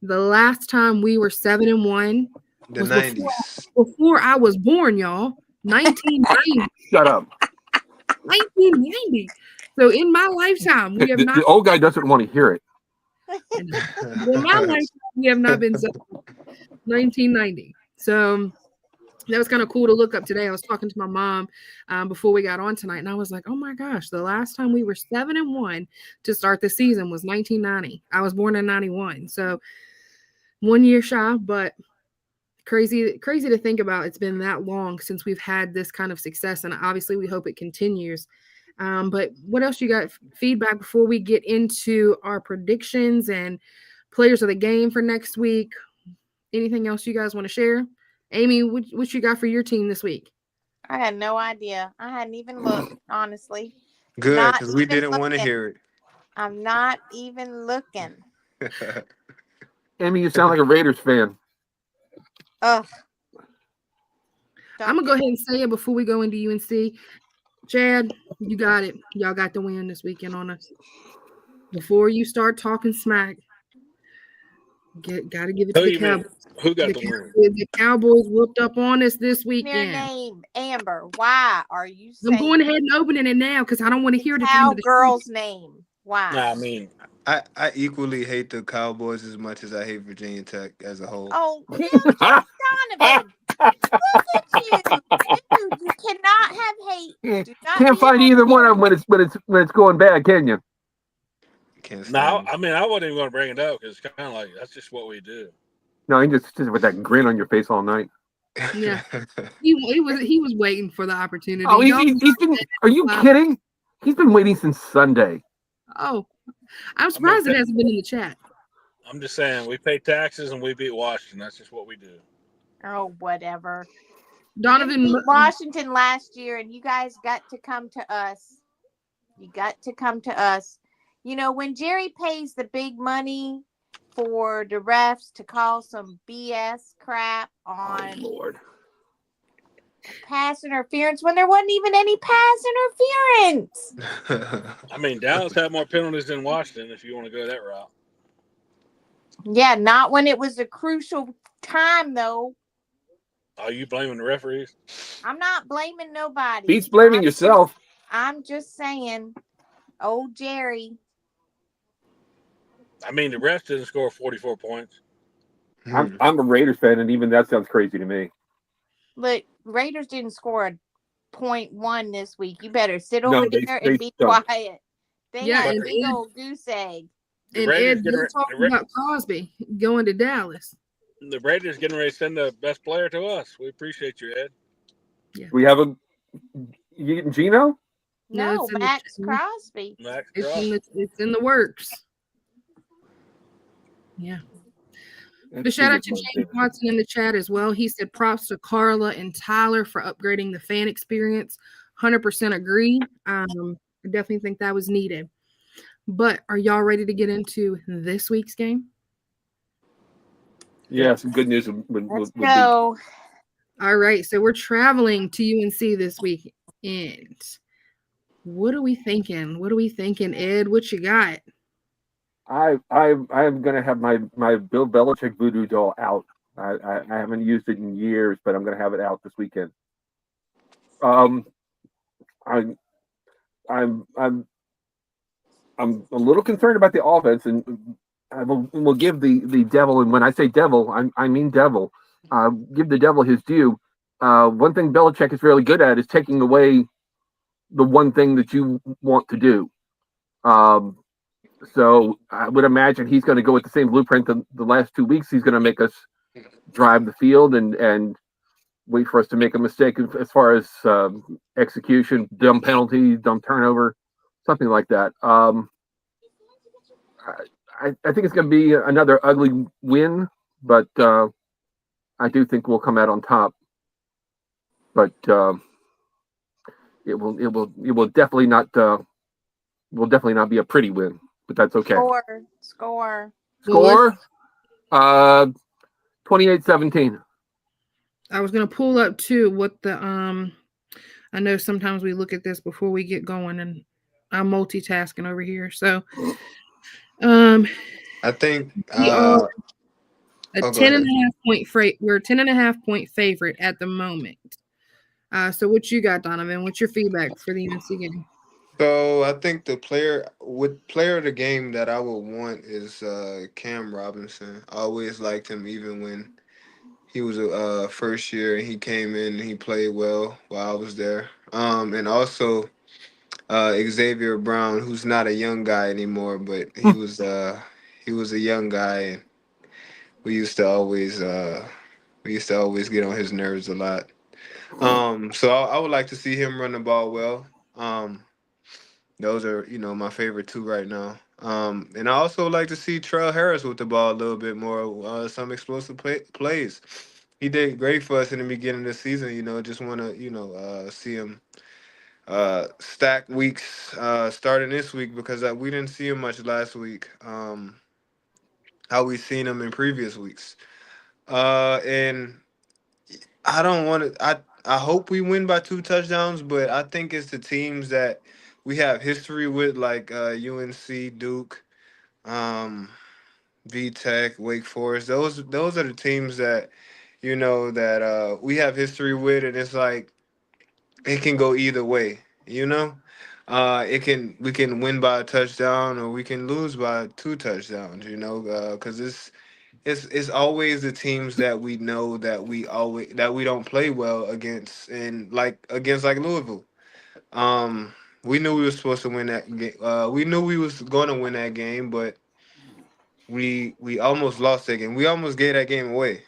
the last time we were 7-1 The was 90s. before I was born, y'all. 1990. Shut up. 1990. So in my lifetime, we have not. The old guy doesn't want to hear it. In my lifetime, we have not been 1990. So that was kind of cool to look up today. I was talking to my mom before we got on tonight, and I was like, "Oh my gosh, the last time we were 7-1 to start the season was 1990. I was born in 91, so 1 year shy, but crazy to think about. It's been that long since we've had this kind of success, and obviously we hope it continues. But what else you got feedback before we get into our predictions and players of the game for next week? Anything else you guys want to share? Amy, what you got for your team this week? I had no idea. I hadn't even looked, honestly. Good, because we didn't want to hear it. I'm not even looking. Amy, you sound like a Raiders fan. Ugh. I'm going to go ahead and say it before we go into UNC. Chad, you got it. Y'all got the win this weekend on us. Before you start talking smack, got to give it to the Cowboys. Who got the win? The Cowboys whooped up on us this weekend. Their name, Amber. Why are you saying? I'm going ahead and opening it now because I don't want to hear the Cowgirl's name. Why? Nah, I mean, I equally hate the Cowboys as much as I hate Virginia Tech as a whole. Oh, Donovan. Look at you. Dude, you cannot have hate. Can't find either one of them when it's going bad, can you? No, I mean, I wasn't even going to bring it up because it's kind of like that's just what we do. No, you just with that grin on your face all night. Yeah, he was waiting for the opportunity. Oh, he's been. Are you kidding? He's been waiting since Sunday. Oh, I'm surprised it hasn't been in the chat. I'm just saying, we pay taxes and we beat Washington. That's just what we do. Oh, whatever. Donovan beat Washington last year, and you guys got to come to us. You got to come to us. You know, when Jerry pays the big money for the refs to call some BS crap on pass interference when there wasn't even any pass interference. I mean, Dallas had more penalties than Washington if you want to go that route. Yeah, not when it was a crucial time, though. Are you blaming the referees? I'm not blaming nobody. Beats blaming yourself. I'm just saying, old Jerry. I mean, the refs didn't score 44 points. I'm a Raiders fan, and even that sounds crazy to me. Look, Raiders didn't score a .1 this week. You better sit over there and be quiet. They Yeah, got a and big Ed, old goose egg. The and Raiders Ed, getting they're re- talking about Crosby going to Dallas. the Raiders getting ready to send the best player to us. We appreciate you, Ed. We have a you getting Gino? No, No, Max Crosby. Max it's Crosby. it's in the works. Yeah. That's But shout pretty out to James Watson in the chat as well. He said props to Carla and Tyler for upgrading the fan experience. 100% agree. I definitely think that was needed. But are y'all ready to get into this week's game? Yeah, some good news Let's would be. go. All right, so we're traveling to UNC this weekend. What are we thinking? What are we thinking, Ed? What you got? I'm gonna have my Bill Belichick voodoo doll out. I haven't used it in years, but I'm gonna have it out this weekend. Um, I'm I'm I'm I'm a little concerned about the offense, and will give the devil, and when I say devil, I mean devil. Give the devil his due. One thing Belichick is really good at is taking away the one thing that you want to do. Um, so I would imagine he's going to go with the same blueprint the last 2 weeks. He's going to make us drive the field and wait for us to make a mistake as far as execution, dumb penalty, dumb turnover, something like that. I think it's going to be another ugly win, but I do think we'll come out on top. But it will definitely not be a pretty win. But that's okay. Score. Score 28-17. I was gonna pull up too what the I know sometimes we look at this before we get going, and I'm multitasking over here. So I think. we are a Oh, go 10 and ahead. a half point we're a 10.5 point favorite at the moment. So what you got, Donovan? What's your feedback for the UNC game? So I think the player of the game that I would want is Cam Robinson. I always liked him, even when he was a first year and he came in and he played well while I was there. And also Xavier Brown, who's not a young guy anymore, but he was a young guy, and we used to always get on his nerves a lot. So I would like to see him run the ball well. Those are, my favorite two right now. And I also like to see Trell Harris with the ball a little bit more, some explosive plays. He did great for us in the beginning of the season. Just want to, see him stack weeks starting this week, because we didn't see him much last week. How we seen him in previous weeks. And I don't want to. I hope we win by 2 touchdowns, but I think it's the teams that we have history with, like UNC, Duke, um, VTech, Wake Forest. Those are the teams that that we have history with, and it's like it can go either way. We can win by a touchdown or we can lose by 2 touchdowns. Because it's always the teams that we know that we don't play well against, and like against like Louisville. We knew we were supposed to win that game. We knew we was going to win that game, but we almost lost that game. We almost gave that game away.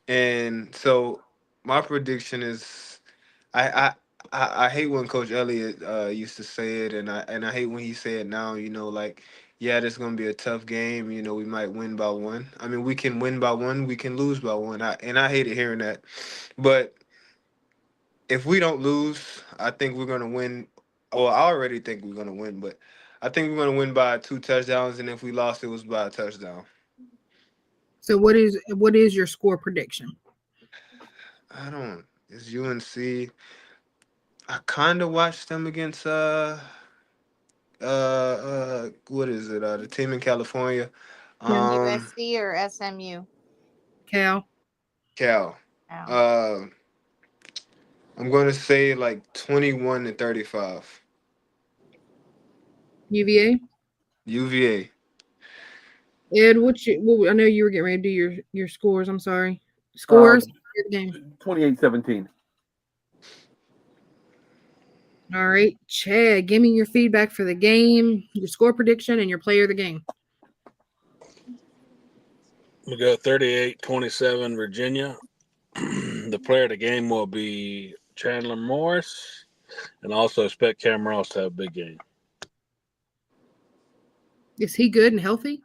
And so my prediction is, I I. I hate when Coach Elliott used to say it, and I hate when he say it now. Like, yeah, this is gonna be a tough game. We might win by one. I mean, we can win by one, we can lose by one. I hated hearing that, but if we don't lose, I think we're gonna win. Well, I already think we're gonna win, but I think we're gonna win by 2 touchdowns, and if we lost, it was by a touchdown. So what is your score prediction? I don't. It's UNC. I kind of watched them against what is it? The team in California. Yeah. USC or SMU? Cal, Cal. Oh. Uh, I'm going to say like 21-35. UVA. UVA. Ed, I know you were getting ready to do your scores. I'm sorry. Uh, Scores. Good game. 28-17. All right, Chad, give me your feedback for the game, your score prediction, and your player of the game. We go 38-27 Virginia. The player of the game will be Chandler Morris, and also expect Cam Ross to have a big game. Is he good and healthy?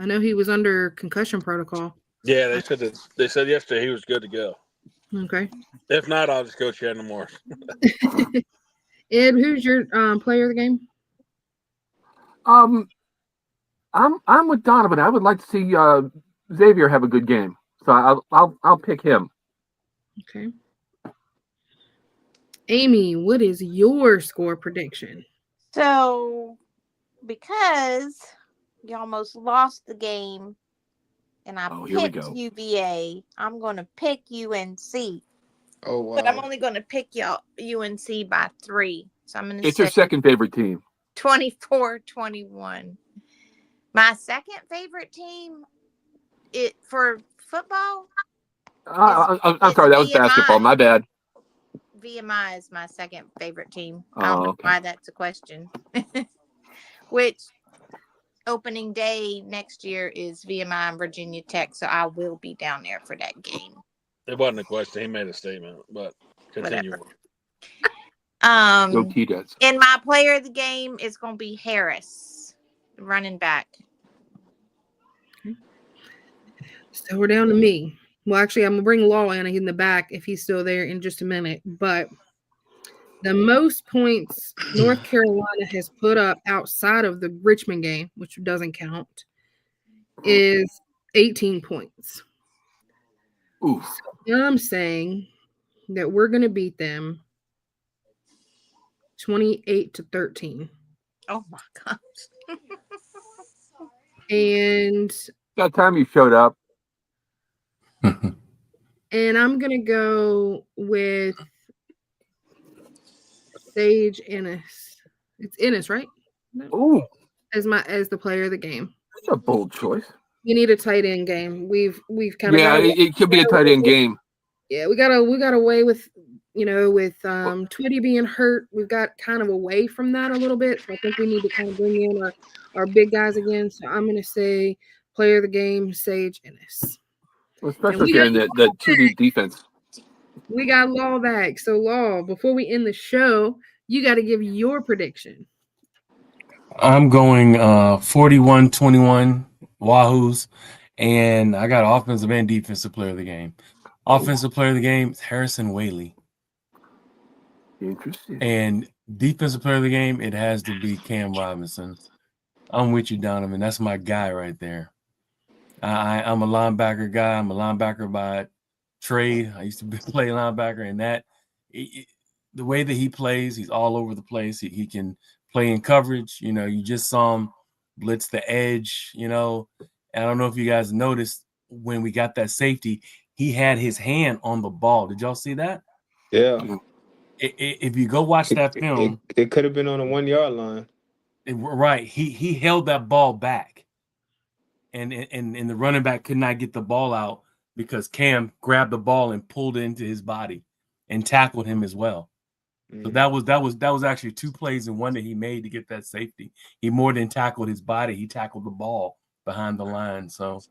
I know he was under concussion protocol. Yeah, they said yesterday he was good to go. Okay. If not, I'll just go Chandler Morris. Ed, who's your player of the game? I'm with Donovan. I would like to see Xavier have a good game, so I'll pick him. Okay. Amy, what is your score prediction? So, because you almost lost the game and I Here we picked go. UVA, I'm going to pick UNC. Oh wow. But I'm only going to pick UNC by 3. So I'm going to It's say your second favorite team. 24-21. My second favorite team for football, I'm sorry, that was basketball. My bad. VMI is my second favorite team. I Oh, don't know okay. why that's a question. Which opening day next year is VMI and Virginia Tech, so I will be down there for that game. It wasn't a question. He made a statement, but continue. Go T-Dets. And my player of the game is going to be Harris, running back. Okay. So we're down to me. Well, actually, I'm going to bring Law in the back if he's still there in just a minute. But the most points North Carolina has put up outside of the Richmond game, which doesn't count, is 18 points. Ooh. So I'm saying that we're going to beat them 28-13. Oh my gosh. And That time you showed up. And I'm going to go with Sage Ennis. It's Ennis, right? No. Ooh, As the player of the game. that's a bold choice. You need a tight end game. We've kind of it could be a tight end game. Yeah, we got away with with Twitty being hurt. We've got kind of away from that a little bit. So I think we need to kind of bring in our big guys again. So I'm going to say player of the game, Sage Ennis. Well, especially if you're in the 2 deep defense. We got Law back. So Law, before we end the show, you got to give your prediction. I'm going 41-21 Wahoos, and I got offensive and defensive player of the game. Offensive player of the game is Harrison Whaley. Interesting. And defensive player of the game, it has to be Cam Robinson. I'm with you, Donovan. That's my guy right there. I'm a linebacker guy. I'm a linebacker by trade. I used to play linebacker, and the way that he plays, he's all over the place. He can play in coverage. You just saw him blitz the edge. I don't know if you guys noticed when we got that safety, he had his hand on the ball. Did y'all see that? Yeah. If you go watch that film, it could have been on a 1 yard line. Right. He held that ball back. And the running back could not get the ball out because Cam grabbed the ball and pulled it into his body and tackled him as well. So that was actually 2 plays in one that he made to get that safety. He more than tackled his body, he tackled the ball behind the line. So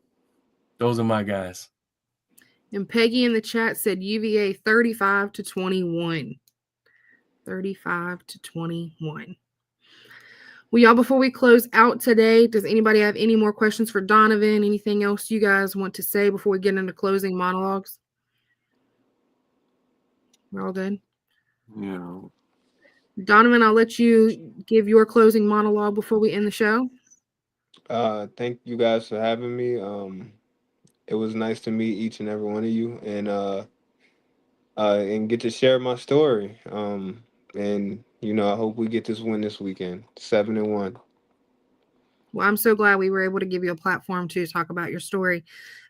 those are my guys. And Peggy in the chat said UVA 35-21. 35-21. Well, y'all, before we close out today, does anybody have any more questions for Donovan? Anything else you guys want to say before we get into closing monologues? We're all good? Yeah. Donovan, I'll let you give your closing monologue before we end the show. Thank you guys for having me. It was nice to meet each and every one of you and get to share my story. And I hope we get this win this weekend. 7-1. Well, I'm so glad we were able to give you a platform to talk about your story.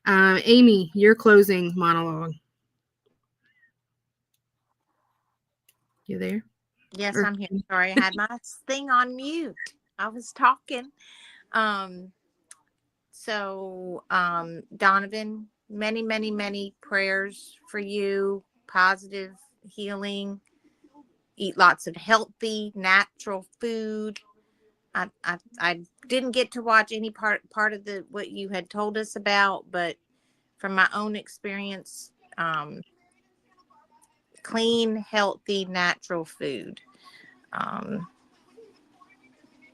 Amy, your closing monologue. You there? Yes, I'm here. Sorry, I had my thing on mute. I was talking. So, Donovan, many, many, many prayers for you, positive healing, eat lots of healthy, natural food. I didn't get to watch any part of the what you had told us about, but from my own experience, clean, healthy, natural food,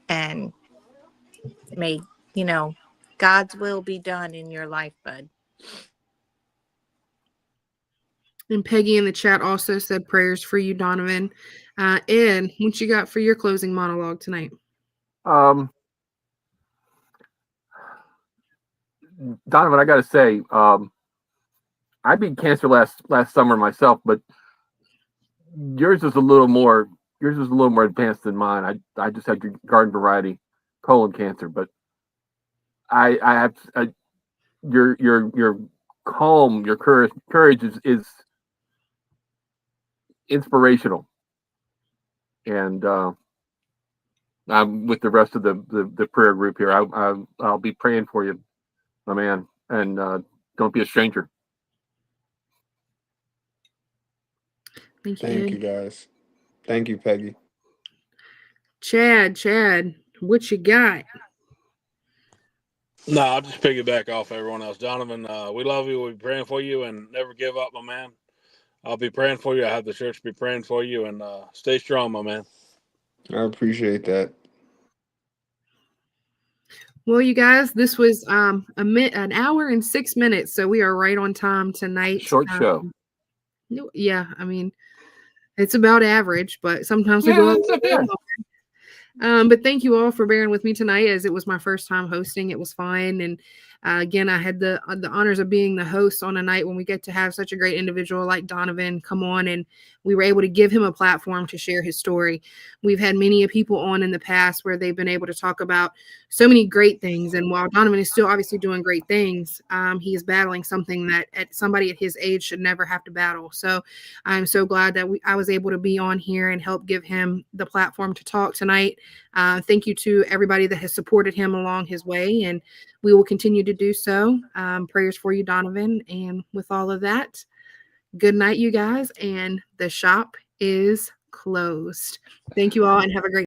and may God's will be done in your life, bud. And Peggy in the chat also said prayers for you, Donovan. Ed, what you got for your closing monologue tonight? Donovan, I got to say, I beat cancer last summer myself, but yours is a little more advanced than mine. I just had garden variety colon cancer, but I have your calm, your courage is inspirational, and I'm with the rest of the prayer group here. I'll be praying for you, my man, and don't be a stranger. Thank you, guys. Thank you, Peggy. Chad, what you got? No, I'll just piggyback off everyone else. Donovan, we love you. We'll be praying for you, and never give up, my man. I'll be praying for you. I have the church be praying for you, and stay strong, my man. I appreciate that. Well, you guys, this was an hour and 6 minutes, so we are right on time tonight. Short show. Yeah, I mean, it's about average, but sometimes we go a little bit longer. But thank you all for bearing with me tonight, as it was my first time hosting. It was fun, and again, I had the honors of being the host on a night when we get to have such a great individual like Donovan come on, and we were able to give him a platform to share his story. We've had many people on in the past where they've been able to talk about so many great things, and while Donovan is still obviously doing great things, he is battling something that somebody at his age should never have to battle. So I'm so glad that I was able to be on here and help give him the platform to talk tonight. Thank you to everybody that has supported him along his way, and we will continue to do so. Prayers for you, Donovan. And with all of that, good night, you guys. And the shop is closed. Thank you all, and have a great